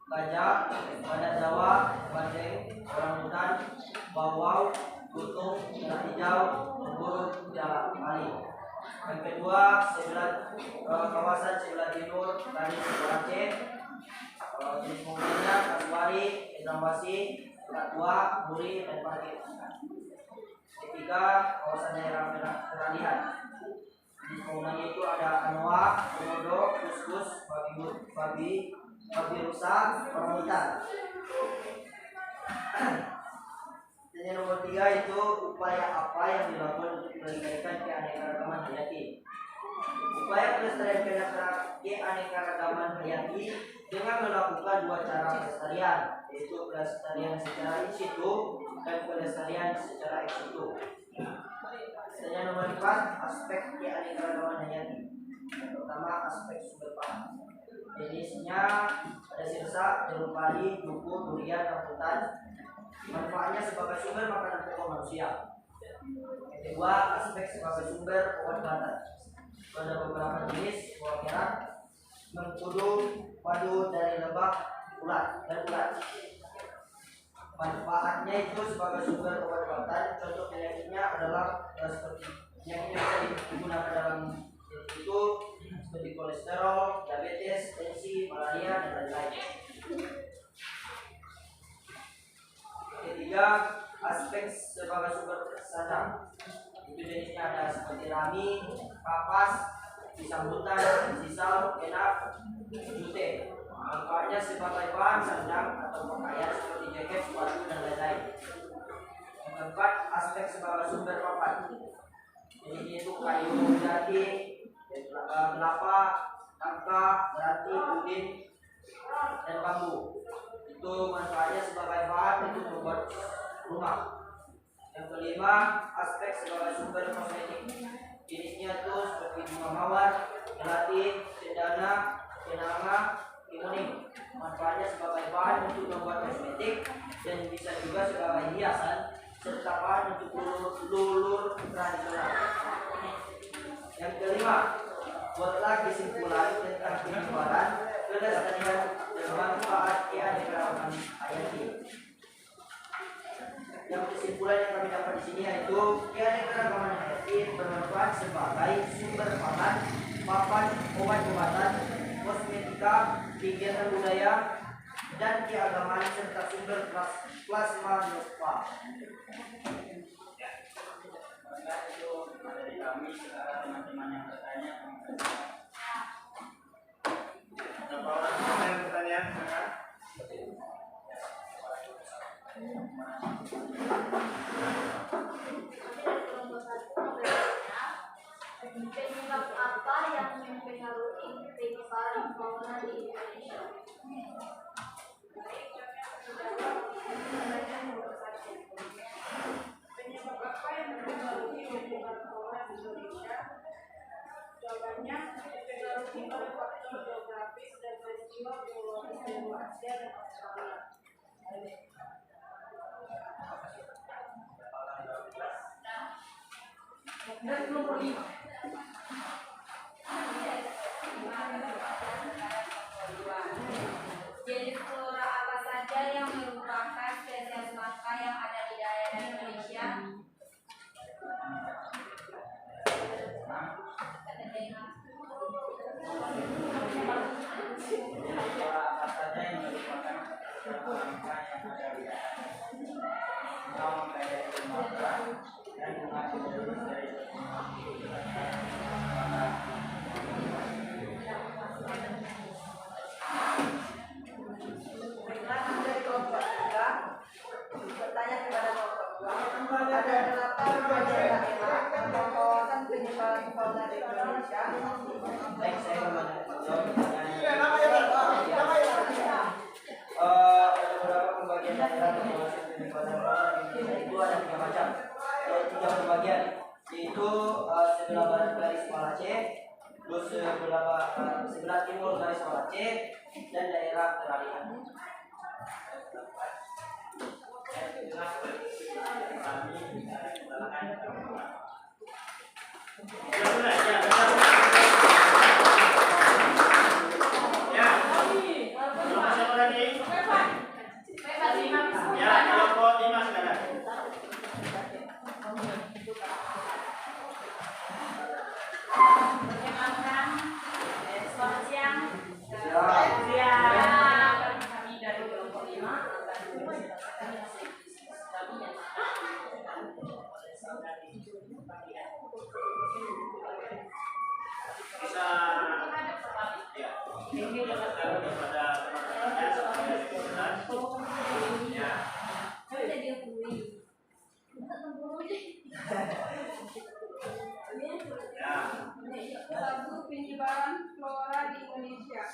gajah, badak Jawa, bandeng, orangutan, bawau, lutung, merah hijau, burung jalak-bali. Yang kedua, kawasan sebelah timur garis Aceh. Jenis penggunanya kasuari, cendrawasih, katua, muri, dan parkir. Ketiga, kawasan daerah peralihan. Jenis penggunanya itu ada anoa, komodo, kuskus, babi rusa, orangutan. Dan yang nomor 3 itu upaya apa yang dilakukan untuk melestarikan keanekaragaman hayati. Upaya pelestarian keanekaragaman hayati dengan melakukan 2 cara pelestarian, yaitu pelestarian secara in situ dan pelestarian secara ex situ. Dan yang nomor 4, aspek keanekaragaman hayati. Yang pertama, aspek sumber pangan. Jenisnya ada sirsa, jeruk padi, duku, durian, rambutan. Manfaatnya sebagai sumber makanan pokok manusia. Yang kedua, aspek sebagai sumber obat-obatan. Ada beberapa jenis buah merah, mengkudu, madu dari lebah, ulat dan ulat. Manfaatnya itu sebagai sumber obat-obatan. Contoh penyakitnya adalah seperti penyakit yang bisa digunakan dalam itu seperti kolesterol, diabetes, tensi, malaria, dan lain-lain. Ketiga, aspek sebagai sumber sadang. Itu jenisnya ada seperti rami, kapas, pisang hutan, sisal, enak, jute. Manfaatnya sebagai bahan sandang atau pakaian seperti jaket, sepatu, dan lain-lain. Yang keempat, aspek sebagai sumber papan. Ini itu kayu jati, kelapa, nangka, berarti, udin, dan bambu. Itu manfaatnya sebagai bahan untuk membuat rumah. Yang kelima, aspek sebagai sumber kosmetik. Jenisnya itu seperti bunga mawar, melati, cendana, kenanga, kimoning. Manfaatnya sebagai bahan untuk membuat kosmetik dan bisa juga sebagai hiasan serta bahan untuk lulur tradisional. Yang kelima, buatlah kesimpulan tentang penyebaran, pelestarian, dan manfaat keanekaragaman hayati. Yang kesimpulan yang kami dapat di sini yaitu keanekaragaman hayati bermanfaat sebagai sumber pangan, papan, obat-obatan, kosmetika, kegiatan budaya, dan keagamaan serta sumber plasma nova. Itu dari kami, teman-teman yang bertanya. Ada orang yang bertanya? Penyebab apa yang mempengaruhi penyebaran fauna di Indonesia? Penyebab apa yang mempengaruhi penyebaran fauna di Indonesia? Jawabannya dipengaruhi oleh faktor geografis dan peristiwa geologis di Benua Asia dan Australia. Dan nomor 5. Jenis flora apa saja yang merupakan spesies langka yang ada di daerah Indonesia? Apa saja yang merupakan dan angka yang ada di atas. Nama kaidah lembaga dan mengacu dari Baiklah, dari kelompok 3 bertanya kepada kelompok 2. Ada 8 daerah yang kawasan penyebaran fauna di Indonesia. Baik, saya kembali jawab pertanyaan. Ada beberapa pembagian daerah di kawasan penyebaran fauna di Indonesia itu ada 3 macam. Ada 3 pembagian, yaitu sebelah barat garis Aceh, terus sebelah timur garis Aceh, dan daerah peralihan. Ya, nama siapa tadi? Ya, kelompok 5 sekarang. Perkenalkan, selamat siang. Ya. Kami dari kelompok 5 akan menceritakan hasil diskusi kami yang oleh saudari Fatia. Bisa ya. Ini kepada teman-temannya supaya diperlukan. Ya. Ya. Satu, penyebaran flora di Indonesia.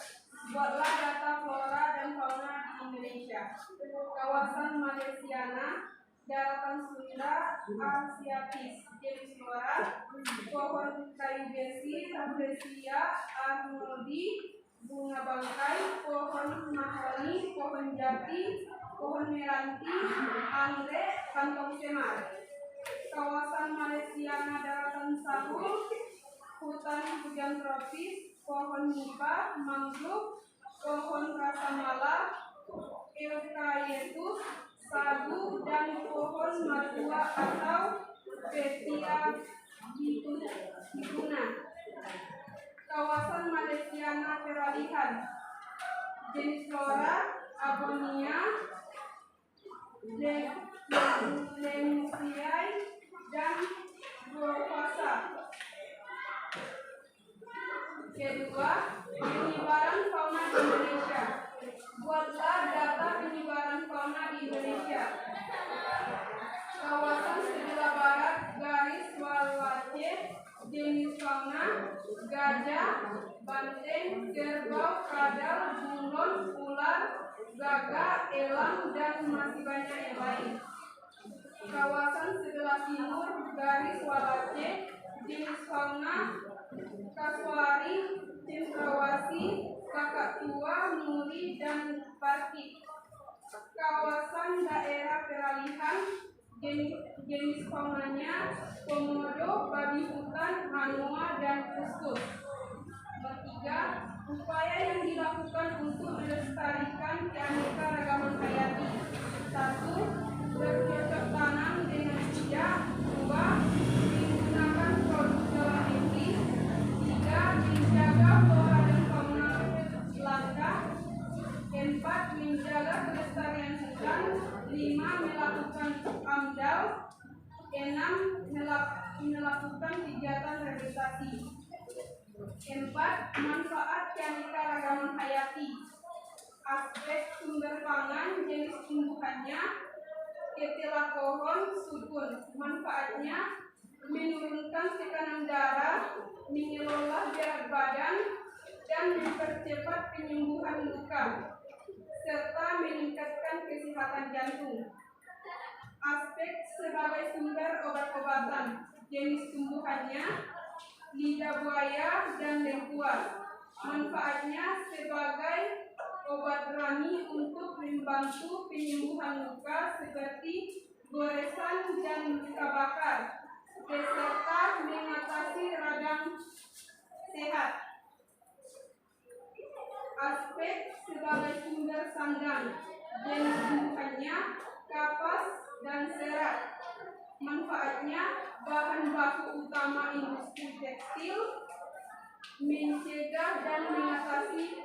Buatlah data flora dan fauna di Indonesia. Kawasan Malaysiana, daratan Sunda, Asiatis, jenis flora, pohon kayu besi, Rafflesia arnoldii, bunga bangkai, pohon mahoni, pohon jati, pohon meranti, anggrek, kantong semar. Kawasan Malaysiana, daratan Sahul, hutan hujan tropis, pohon nipah, mangrove, pohon rasamala, eucalyptus, sagu, dan pohon matua atau Petia hibuna. Kawasan Malaysiana peralihan, jenis flora Abonia, Lemuciae, dan Brofasa. Kedua, penyebaran fauna di Indonesia. Buatlah data penyebaran fauna di Indonesia. Kawasan sebelah barat garis Aceh, jenis fauna gajah, banteng, kerbau, kadal, bunglon, ular, gagak, elang, dan masih banyak yang lain. Kawasan sebelah timur garis Aceh, jenis fauna kasuari, cendrawasih, kakatua, muri, dan batik. Kawasan daerah peralihan, jenis faunanya komodo, babi hutan, anoa, dan kuskus. Ketiga, upaya yang dilakukan untuk melestarikan keanekaragaman hayati. 1. Bercocok tanam dengan bijak. 2. Menggunakan produk dalam negeri. 3. Menjaga flora dan fauna langka. 4. Menjaga kelestarian hutan. 5. Melakukan AMDAL. 6. Melakukan kegiatan rehabilitasi. 4. Manfaat keanekaragaman hayati. Aspek sumber pangan, jenis tumbuhannya, ketela pohon, sukun. Manfaatnya menurunkan tekanan darah, mengelola berat badan, dan mempercepat penyembuhan luka, serta meningkatkan kesehatan jantung. Aspek sebagai sumber obat-obatan, jenis tumbuhannya, lidah buaya dan lengkuas. Manfaatnya sebagai obat rani untuk membantu penyembuhan luka seperti goresan dan luka bakar, beserta mengatasi radang sehat. Aspek sebagai sumber sandang, jenis tumbuhannya kapas dan serat. Manfaatnya bahan baku utama industri tekstil, mencegah dan mengatasi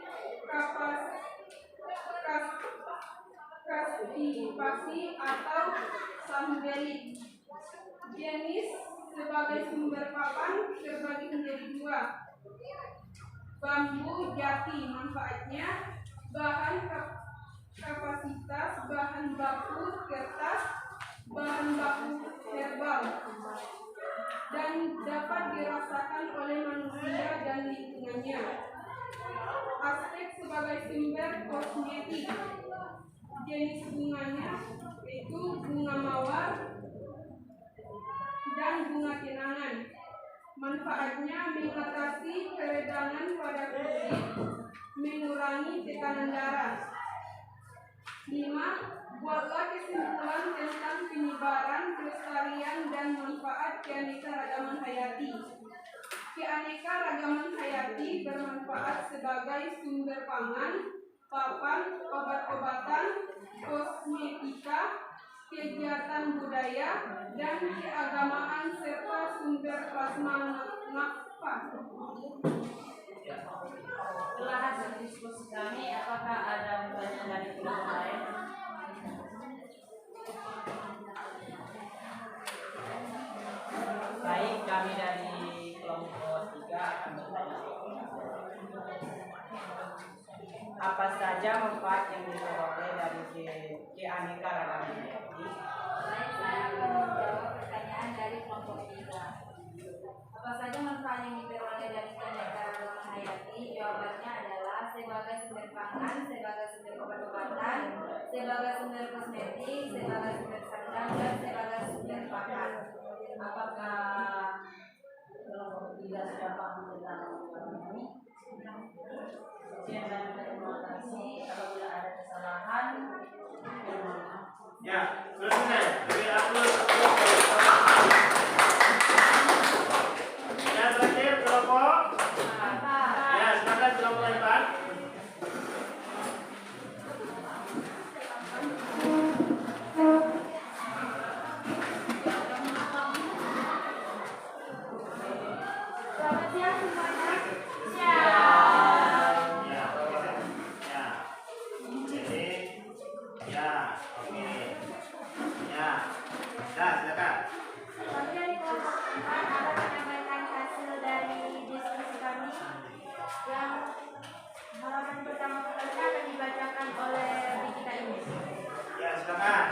invasi atau sambelit. Jenis sebagai sumber papan terbagi menjadi dua. Bambu jati, manfaatnya bahan kapasitas, bahan baku kertas, bahan baku herbal, dan dapat dirasakan oleh manusia dan lingkungannya. Aspek sebagai sumber kosmetik, jenis bunganya itu bunga mawar dan bunga kenangan. Manfaatnya mengatasi keredangan pada kulit, mengurangi tekanan darah. 5. Buatlah kesimpulan tentang penyebaran, kelestarian, dan manfaat keanekaragaman hayati. Keanekaragaman hayati bermanfaat sebagai sumber pangan, papan, obat-obatan, kosmetika, kegiatan budaya, dan keagamaan serta sumber plasma nafas. Setelah hasil diskusi kami, apakah ada pertanyaan dari kelompok lain? Baik, kami dari kelompok 3 akan bertanya. Apa saja manfaat yang diperoleh dari keanekaragaman hayati? Baik, saya akan menjawab pertanyaan dari kelompok 3. Apa saja manfaat yang diperoleh dari keanekaragaman hayati? Jawabannya adalah sebagai sumber pangan, sebagai sumber obat-obatan, sebagai sumber kosmetik, sebagai sumber sandang, dan sebagai sumber pakan. Apakah kelompok 3 sudah paham tentang ini? Sekian dan terima kasih. Apabila ada kesalahan, mohon maaf. Ya, selesai. Beri aplaus. Yang terakhir kelompok. Ya, silakan kelompok 4. Selamat siang semuanya. Silakan. Kami dari kelompok 4 akan menyampaikan hasil dari diskusi kami yang halaman pertama akan dibacakan oleh Bikita ini. Ya, silakan.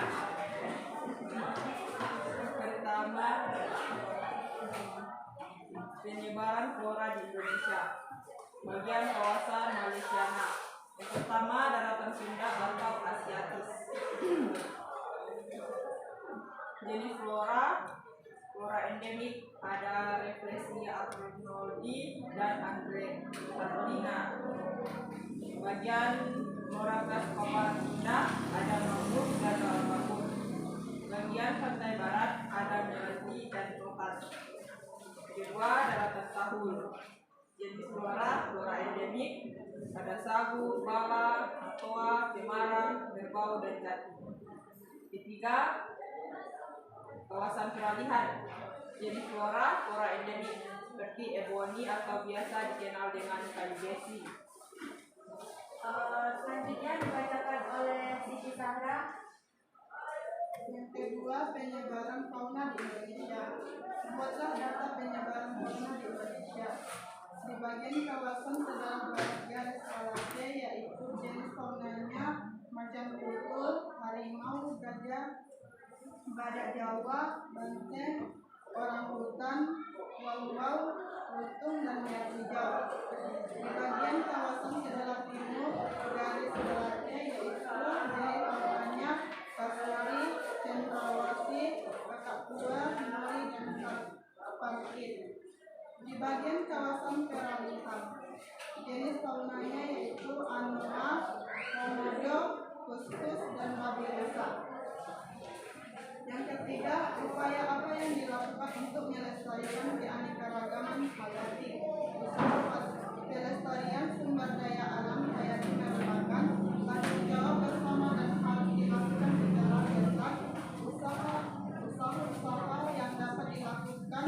Pertama, penyebaran flora di Indonesia. Bagian kawasan Malaysiana. Yang pertama, daratan Sunda atau Asiatis. Jenis flora endemik ada Rafflesia arnoldii dan Andrina. Bagian Moragas kawasan Sunda ada mangrove dan bakut. Bagian pantai barat ada melati dan kropas. Kedua, daratan Sahul. Jenis flora endemik ada sagu, bala, toa, cemara, kerbau, dan jati. Ketiga, kawasan peralihan. Jenis flora endemik seperti ebony atau biasa dikenal dengan kayu besi. Selanjutnya dibacakan oleh Siti Sandra. Yang kedua, penyebaran fauna di Indonesia. Buatlah data penyebaran fauna di Indonesia. Di bagian kawasan terdapat garis alate, yaitu jenis faunanya macan tutul, harimau, gajah, badak Jawa, banteng, orangutan, wau-wau, lutung, dan liar hijau. Di bagian kawasan sebelah timur garis alate, yaitu jenis faunanya kasuari, cendrawasih, kakak tua, nori, dan parkit. Di bagian kawasan peralihan, jenis faunanya yaitu anoa, komodo, kuskus, dan babi rusa. Yang ketiga, upaya apa yang dilakukan untuk melestarikan keanekaragaman hayati? Usaha pelestarian sumber daya alam hayati merupakan tanggung jawab bersama dan harus dilakukan secara cerdas. Usaha yang dapat dilakukan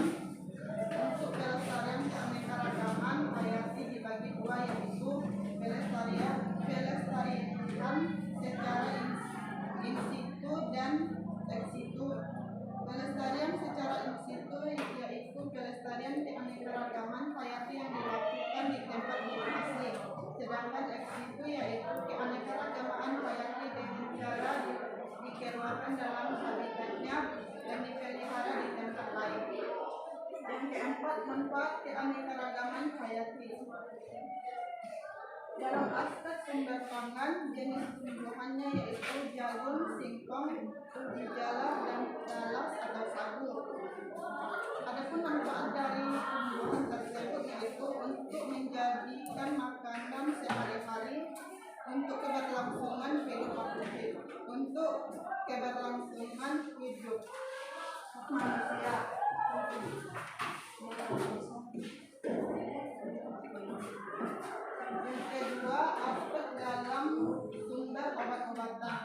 untuk pelestarian keanekaragaman hayati dibagi dua, yaitu pelestarian secara in situ pelestarian keanekaragaman hayati yang dilakukan di tempat masing-masing. Sedangkan X itu yaitu keanekaragaman hayati dengan cara dikeluarkan dalam habitatnya dan dipelihara di tempat lain. Yang keempat, manfaat keanekaragaman hayati. Dalam aspek sumber pangan, jenis tumbuhannya yaitu jagung, singkong, ubi jala, dan talas atau sagu. Adapun manfaat dari tumbuhan tersebut yaitu untuk menjadikan makanan sehari-hari, untuk keberlangsungan hidup manusia. Yang kedua, aspek dalam sumber obat-obatan.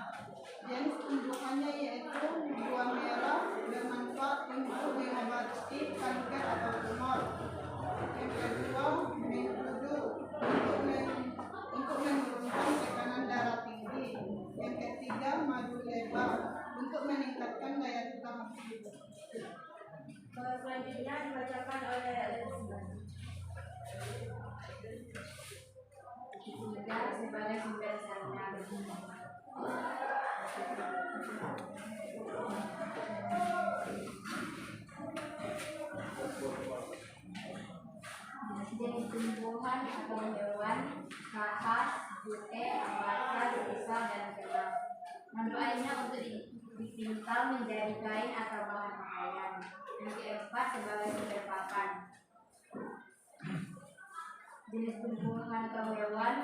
Jenis tumbuhannya yaitu buah merah, bermanfaat untuk mengobati kanker atau tumor. Yang kedua, mengkudu untuk menurunkan tekanan darah tinggi. Yang ketiga, madu leba untuk meningkatkan daya tahan tubuh. Selanjutnya dibacakan oleh juga sebagai sumber sanad. Jenis tumbuhan atau hewan, khas, jute, ambaca, pisau, dan gelap. Manfaatnya untuk dipintal menjadi kain atau bahan pakaian. Yang keempat sebagai sumber pakan. Jenis tumbuhan atau hewan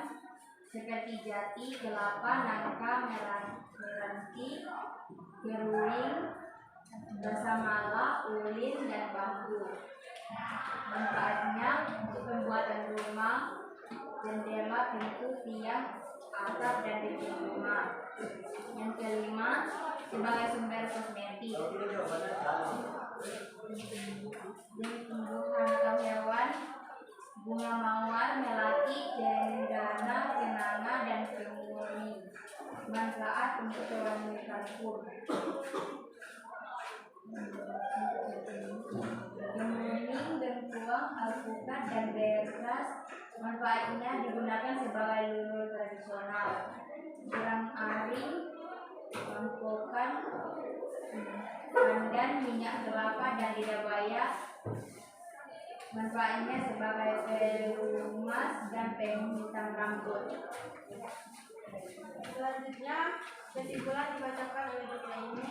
seperti jati, kelapa, nangka, meranti, keruing, rasamala, ulin, dan bambu. Manfaatnya untuk pembuatan rumah, jendela, pintu, tiang, atap, dan dinding rumah. Yang kelima sebagai sumber kosmetik. Jenis tumbuhan atau hewan, bunga mawar, melati, cendana, kenanga, dan kemuni. Manfaat untuk kewangian pun. Kemuning, dengkuang, alpukat, dan beras. Manfaatnya digunakan sebagai lulur tradisional. Gerang aring, mangkokan, pandan, minyak kelapa, dan lidah buaya. Manfaatnya sebagai pelumas dan penghitam rambut. Selanjutnya kesimpulan dibacakan oleh Dr. ini.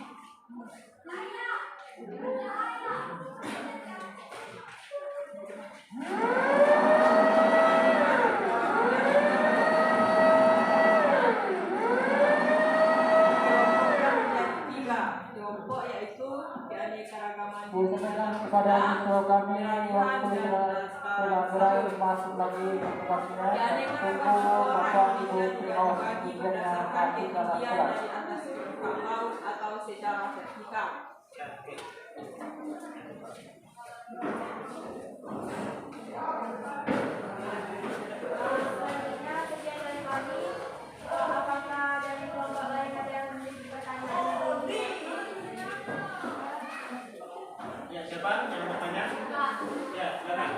Kelompok yaitu keanekaragaman Bukan kepada siswa kami waktu telah masuk lagi pastinya untuk Bapak Ibu Trios dengan kami dalam kelas. dari atas permukaan laut atau secara vertikal. Selanjutnya sekian dari kami. Apakah dari kelompok lain ada yang memiliki pertanyaan? Ya, siapa yang mau tanya? Ya, silakan.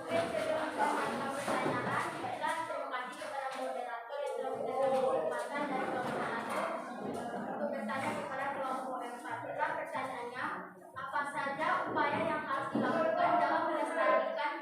Mungkin sebelum saya menjawab pertanyaan, baiklah terima kasih kepada moderator yang telah memberikan kesempatan dan kewenangan untuk bertanya kepada kelompok 4. Pertanyaannya, apa saja upaya yang harus dilakukan dalam melestarikan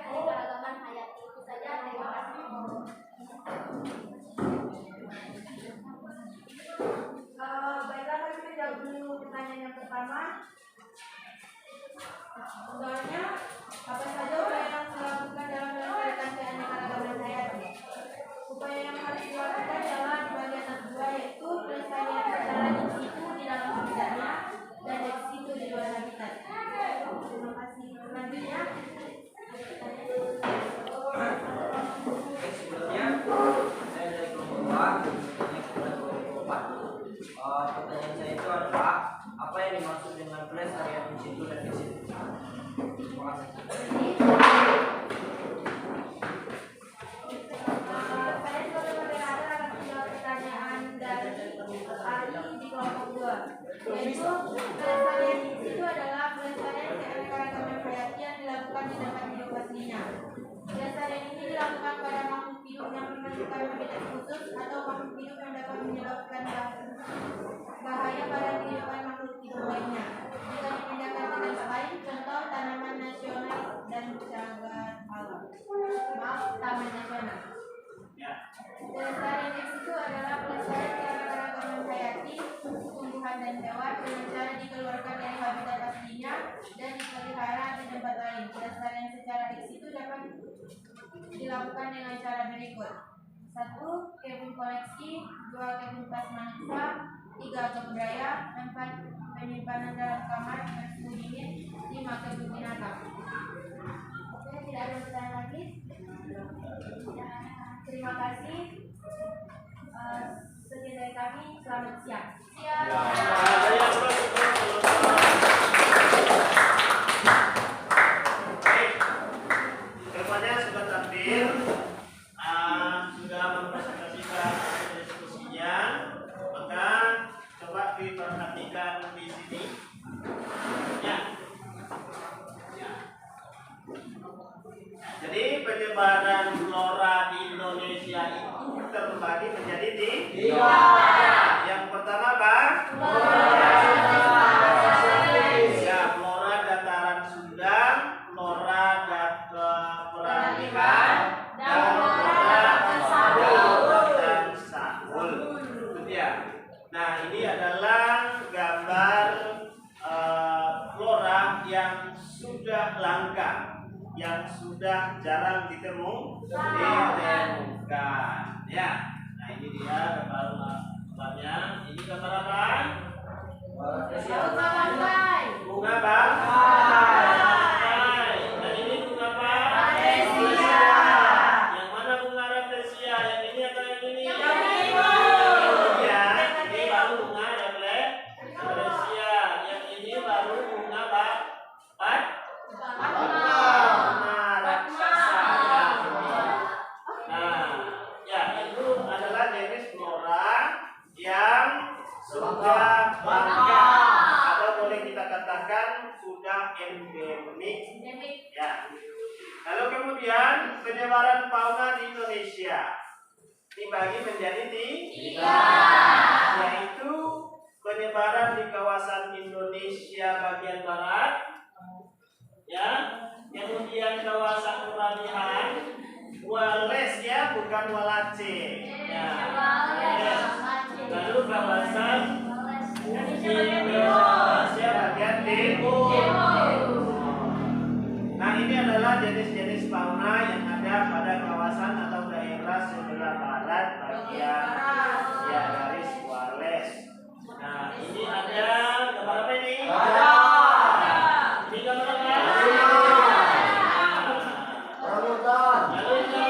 pastinya. Pelestarian ini dilakukan pada makhluk hidup yang memerlukan habitat khusus atau makhluk hidup yang dapat menyebabkan bahaya pada kehidupan makhluk hidup lainnya. Jika dipindahkan ke tempat lain, contoh tanaman nasional dan cagar alam. Taman nasional. Pelestarian ex situ adalah pelestarian keanekaragaman hayati, tumbuhan dan hewan dengan cara dikeluarkan dari habitat aslinya dan dipelihara di tempat lain. Pelestarian secara ex situ dapat dilakukan dengan cara berikut: 1. Kebun koleksi, 2. Kebun prasmanan, 3. Kebun raya, 4. Penyimpanan dalam kamar suhu dingin, 5. Kebun binatang. Oke, tidak ada pertanyaan lagi. Terima kasih. Sekian dari kami. Selamat siang. Baik, rupanya sudah tampil, sudah mempresentasikan diskusinya, maka coba diperhatikan di sini. Ya. Jadi penyebaran flora di Indonesia itu terbagi menjadi tiga. Yang pertama apa? Ya, flora dataran Sundang, flora perairan, dan flora dan Sahul. Itu dia. Nah, ini adalah gambar flora yang sudah langka, yang sudah jarang ditemukan. Ya, nah ini dia gambarnya. Ini gambar apa? Bunga bangkai. Dan ini bunga apa? Rafflesia. Yang mana bunga Rafflesia? Yang ini atau yang ini? Yang ini. Ya, ini baru bunga Rafflesia. Yang ini baru bunga sudah langka atau boleh kita katakan sudah endemik. Ya. Lalu kemudian penyebaran fauna di Indonesia dibagi menjadi tiga, yaitu penyebaran di kawasan Indonesia bagian barat, ya, kemudian kawasan peralihan, Wales ya, bukan Walace, ya. Lalu kawasan Indonesia bagian timur. Nah, ini adalah jenis-jenis fauna yang ada pada kawasan atau daerah sebelah barat bagian ya garis Wales. Nah, ini ada gambar apa ini? Ini gambar apa? Lalu ini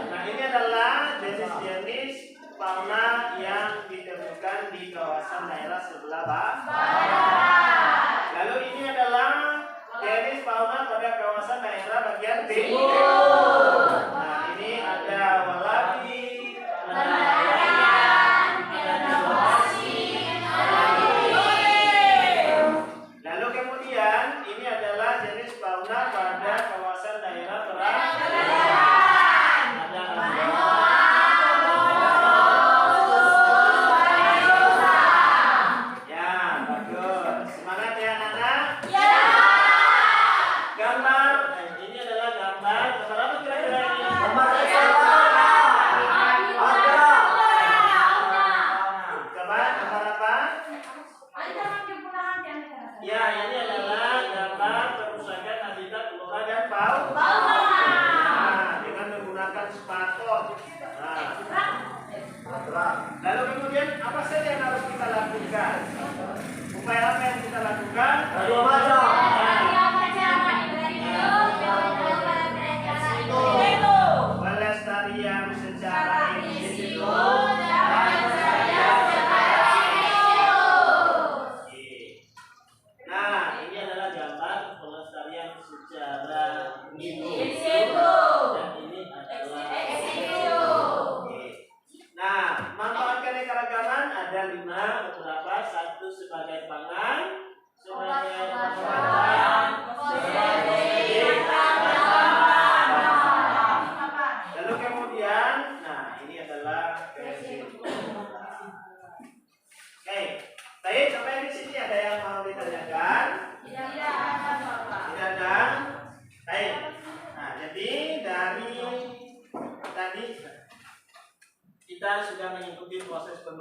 nah, ini adalah jenis-jenis fauna yang ditemukan di kawasan daerah sebelah barat. Lalu ini adalah jenis fauna pada kawasan daerah bagian timur. Nah, ini ada walabi, lalu kemudian ini adalah jenis fauna pada kawasan daerah perairan. Ya, ini adalah gambar kerusakan habitat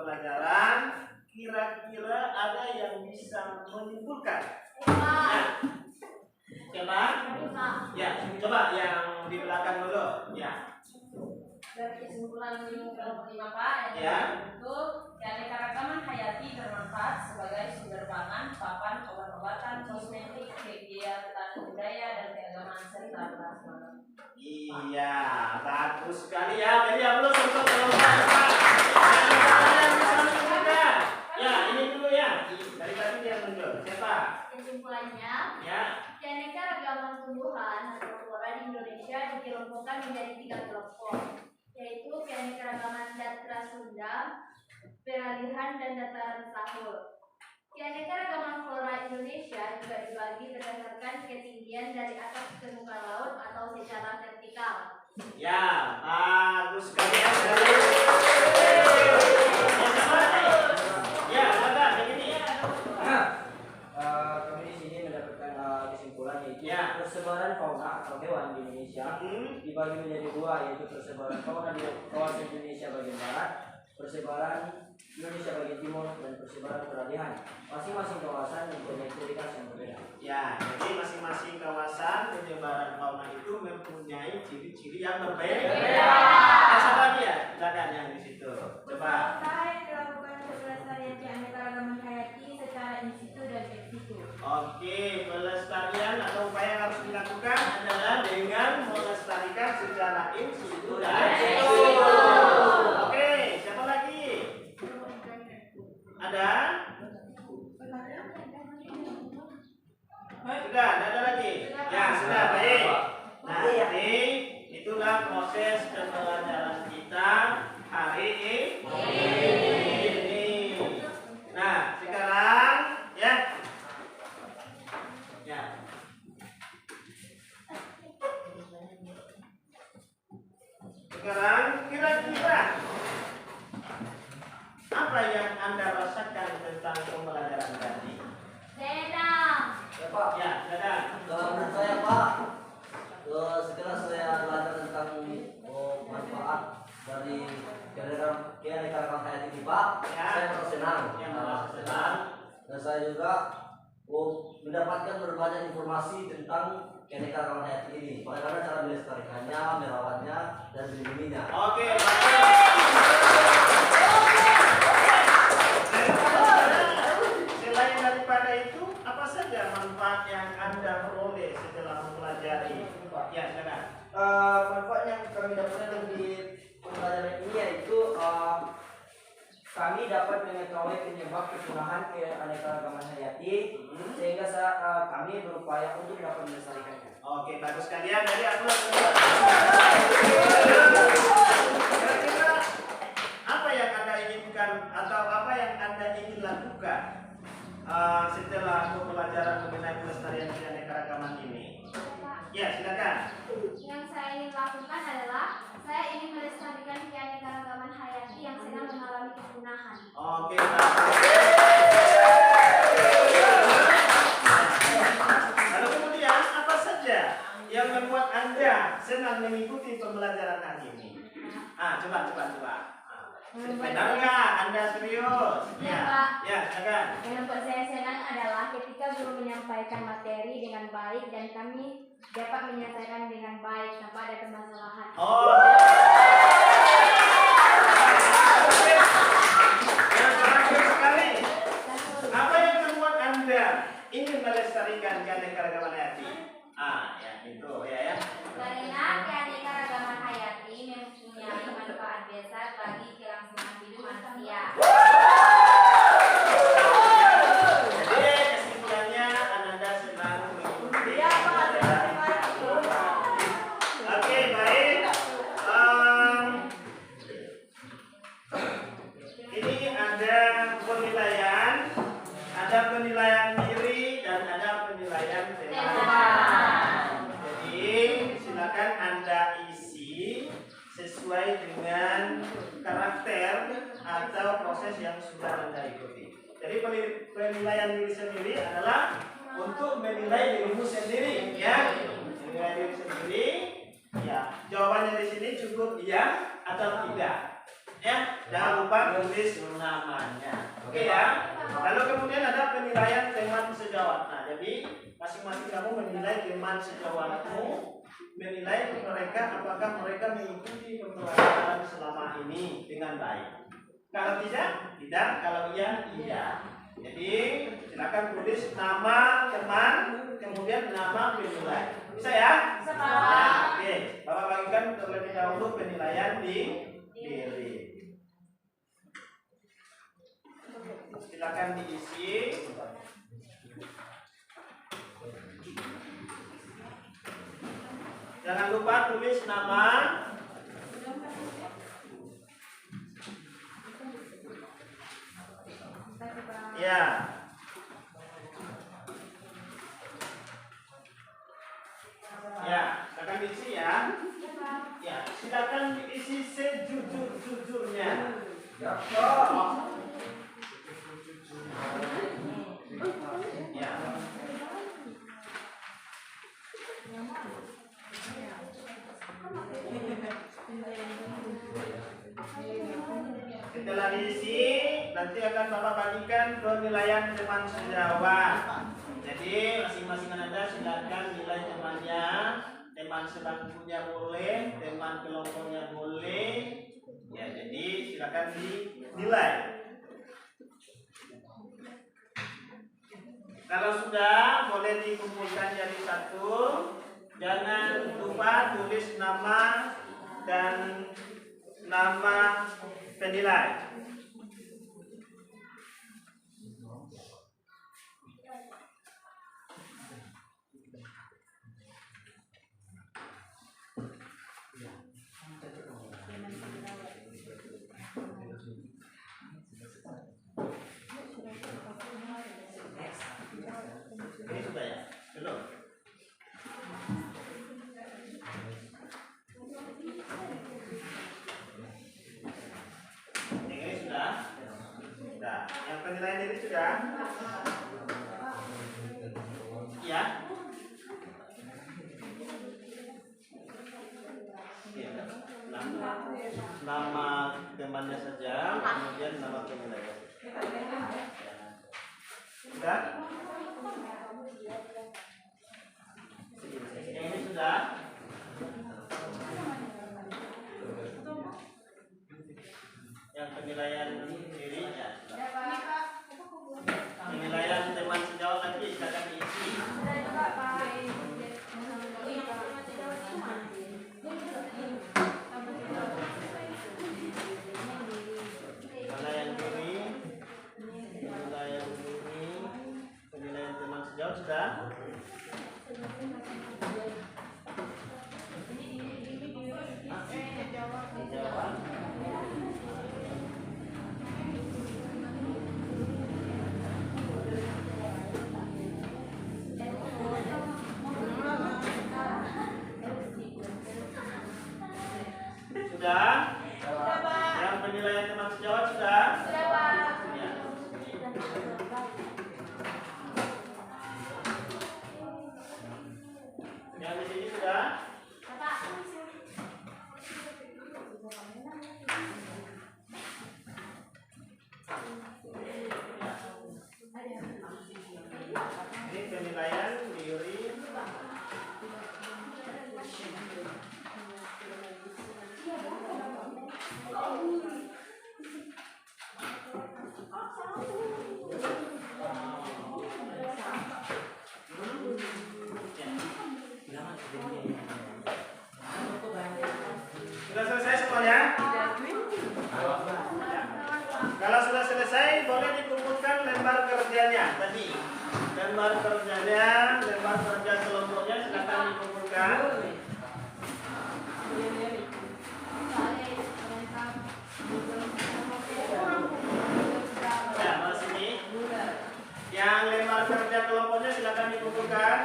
pembelajaran, kira-kira ada yang bisa menyimpulkan? Coba, ya, coba yang di belakang dulu, ya. Dari kesimpulan kelompok 5 Pak, yang Ya. itu keanekaragaman hayati bermanfaat sebagai sumber pangan, papan, obat-obatan, kosmetik, kegiatan budaya dan keagamaan serta prasmanan. Iya, bagus sekali ya. Jadi Allah untuk kelompok Pak. Yang bisa menyimpulkan. Ya, ini dulu ya. Dari tadi dia muncul. Siapa? Kesimpulannya, Ya. keanekaragaman tumbuhan atau flora di Indonesia dikelompokkan menjadi 3 kelompok, yaitu keanekaragaman dataran rendah, peralihan, dan dataran sahul. Keanekaragaman flora Indonesia juga dibagi berdasarkan ketinggian dari atas permukaan laut atau secara vertikal. Ya, bagus sekali ya. Ya, ada begini. Kami di sini mendapatkan kesimpulan yaitu Ya. persebaran fauna atau hewan di Indonesia dibagi menjadi 2, yaitu persebaran fauna di kawasan Indonesia bagian barat, persebaran Indonesia bagian timur, dan persebaran peralihan. Masing-masing kawasan mempunyai ciri khas yang berbeda. Ya, jadi masing-masing kawasan penyebaran fauna itu mempunyai ciri-ciri yang berbeda. Siapa lagi ya? Silakan yang di situ. Coba. Dilakukan pelestarian keanekaragaman hayati secara in situ dan ex situ. Oke, pelestarian atau upaya yang harus dilakukan adalah dengan melestarikan secara in situ dan ex situ. Oke, siapa lagi? Ada? Sudah, ada lagi? Ya, sudah, baik. Nah, jadi itulah proses pembelajaran kita hari ini. Nah, sekarang ya. Ya. Sekarang kira-kira apa yang Anda rasakan tentang pembelajaran tadi? Senang. Ya Pak, Ya, silakan. menurut saya Pak, setelah saya belajar tentang manfaat dari keanekaragaman hayati ini Pak, Ya. saya merasa senang. Yang merasa senang. Dan saya juga mendapatkan berbanyak informasi tentang keanekaragaman hayati ini, bagaimana cara melestarikannya, merawatnya, dan melindunginya. Oke, baik. Selain daripada itu, apa saja manfaat yang Anda peroleh setelah mempelajari? Ya, silakan. Manfaat yang kami dapatkan di pembelajaran ini yaitu kami dapat mengetahui penyebab kepunahan keanekaragaman hayati, sehingga kami berupaya untuk dapat melestarikannya. Oke, bagus sekalian. Jadi aku kira-kira apa yang Anda inginkan atau apa yang Anda ingin lakukan setelah pembelajaran mengenai pelestarian keanekaragaman ini? Ya, silakan. Yang saya ingin lakukan adalah saya ingin melestarikan keanekaragaman hayati yang sedang mengalami kepunahan. Oke, bagus. Lalu kemudian apa saja yang membuat Anda senang mengikuti pembelajaran hari ini? Coba. Benar nggak Anda serius? Ya, Pak. Ya, silakan. Yang membuat saya senang adalah ketika guru menyampaikan materi dengan baik dan kami dapat menyelesaikan dengan baik tanpa ada permasalahan. Yang terakhir sekali, apa yang membuat Anda ingin melestarikan keanekaragaman hayati? Ya itu ya. Karena keanekaragaman hayati mempunyai manfaat besar bagi kelangsungan hidup manusia. Jadi kesimpulannya Ananda senang mengikuti pembelajaran. Oke, baik. Ini ada penilaian diri dan ada penilaian tema. Jadi silakan Anda isi sesuai dengan karakter atau proses yang sudah Anda ikuti. Jadi penilaian diri sendiri adalah untuk menilai dirimu sendiri, ya. Menilai diri sendiri, ya. Jawabannya di sini cukup iya atau tidak. Ya, jangan lupa tulis namanya. Oke ya. Lalu kemudian ada penilaian teman sejawat. Nah, jadi masing-masing kamu menilai teman sejawatmu, menilai mereka apakah mereka mengikuti pembelajaran selama ini dengan baik. Kalau tidak, tidak. Kalau iya, iya. Jadi silakan tulis nama teman, kemudian nama penilai. Bisa ya? Bisa, Pak. Nah, oke. Bapak bagikan terlebih dahulu penilaian di diri. Silakan diisi. Jangan lupa tulis nama. Ya. Ya, silakan diisi ya. Ya, silakan diisi sejujur-jujurnya. Ya. Ya. Setelah diisi, nanti akan Bapak bagikan penilaian teman sejawat. Jadi masing-masing Anda silakan nilai temannya, teman sebangkunya boleh, teman kelompoknya boleh. Ya, jadi silakan dinilai. Kalau sudah, boleh dikumpulkan jadi satu. Jangan lupa tulis nama dan nama penilai. Ini sudah ya? Belum? Ini sudah? Sudah. Yang penilaian ini sudah? Ya? Nama temannya saja, kemudian nama penilaian. Sudah? Yang ini sudah? Yang penilaian dirinya. Penilaian teman sejawat lagi silakan diisi. Penilaian diri, penilaian teman sejawat sudah. Dijawab. Sudah? Yang penilaian teman sejawat sudah? Sudah, Pak. Ya. Yang di sini sudah? Bapak. Ini penilaian diri. Sudah selesai semuanya? Kalau sudah selesai, boleh dikumpulkan lembar kerjanya tadi. Lembar kerjanya, lembar kerja kelompoknya silakan dikumpulkan. Ya, mas ini. Yang lembar kerja kelompoknya silakan dikumpulkan.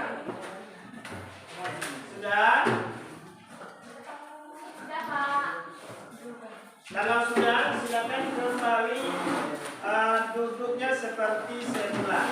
Sudah? Sudah, Pak. Kalau sudah, silakan kembali duduknya seperti semula.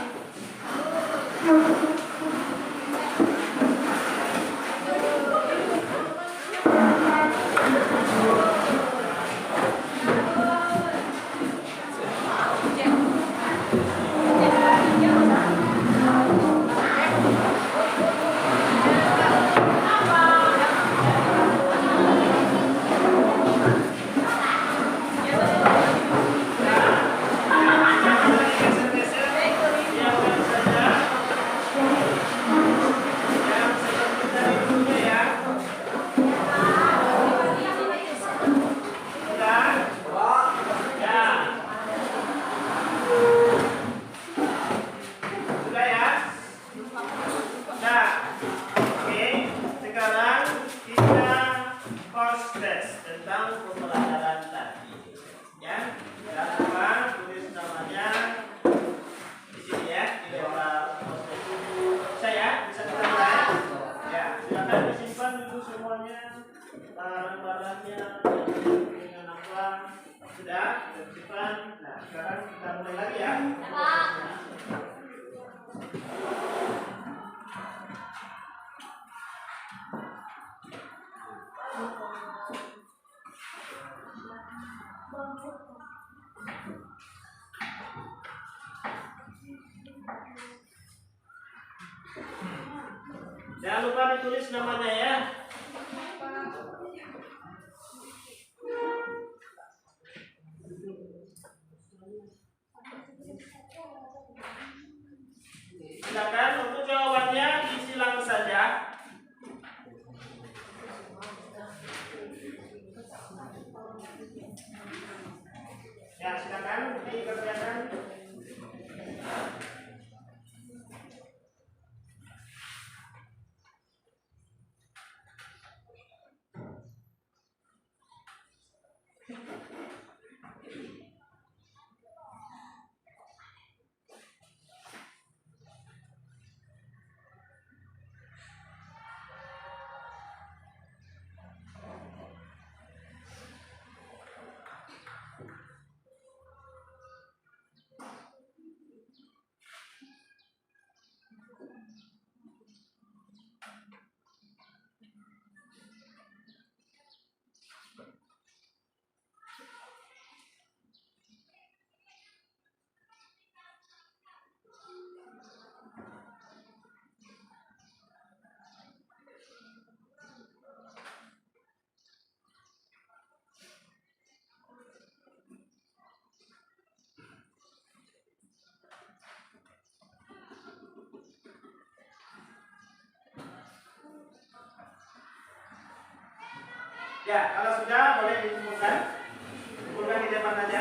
barang-barangnya dengan apa sudah simpan. Nah sekarang kita mulai lagi ya. Jangan lupa ditulis namanya ya. Silakan untuk jawabannya disilang saja. Ya, silakan dikerjakan. Ya, kalau sudah boleh dikumpulkan. Kumpulkan di depan aja.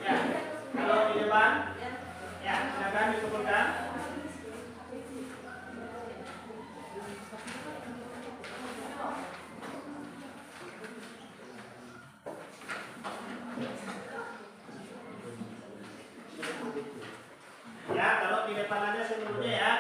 Ya, kalau di depan, ya silakan dikumpulkan. Ya, kalau di depan aja seluruhnya ya.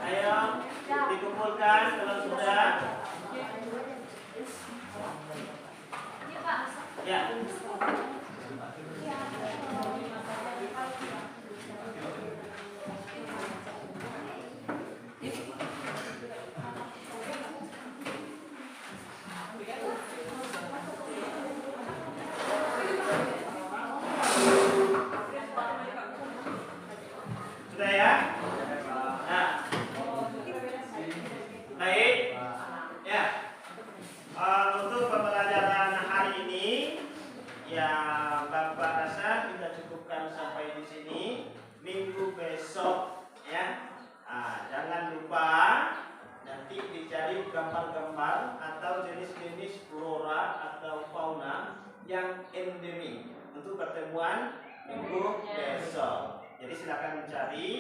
Ayo dikumpulkan kalau sudah. Ya. Sudah ya? Nah. Baik. Ya. Untuk pembelajaran hari ini ya Bapak rasa kita cukupkan sampai di sini. Minggu besok ya. Jangan lupa nanti dicari gambar-gambar atau jenis-jenis flora atau fauna yang endemik untuk pertemuan minggu besok. Jadi silakan mencari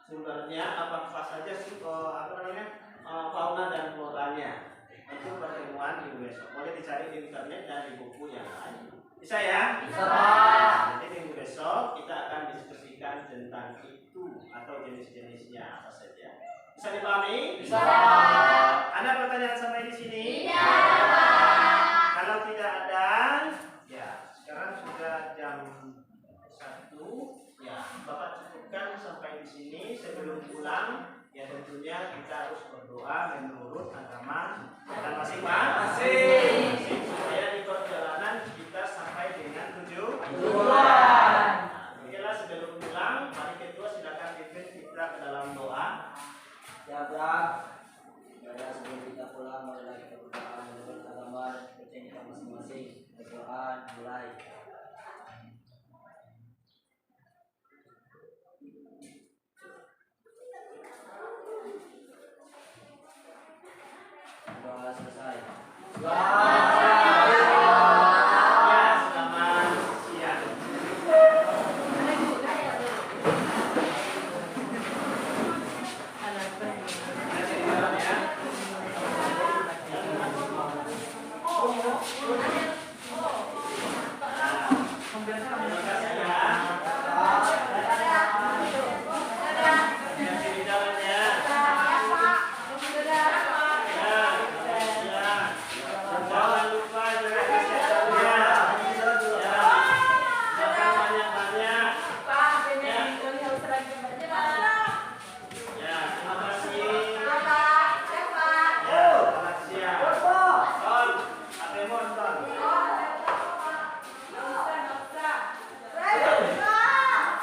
sumbernya apa saja sih fauna dan floranya untuk pertemuan minggu besok. Boleh dicari di internet dan di buku yang lain. Bisa ya? Bisa. Jadi minggu besok kita akan diskusikan tentang itu atau jenis-jenisnya apa saja. Bisa dipahami? Bisa. Ada pertanyaan sampai di sini? Tidak. Kalau tidak ada, ya sekarang sudah jam 1. Ya, Bapak cukupkan sampai di sini. Sebelum pulang, ya tentunya kita harus berdoa menurut agama dan masing-masing supaya di perjalanan kita sampai dengan tujuan. Nah, sebelum pulang, mari kedua silakan pimpin kita ke dalam doa. Ya, Bram. Ya, sebelum kita pulang, mari kita berdoa menurut agama percaya kita masing-masing. Berdoa mulai.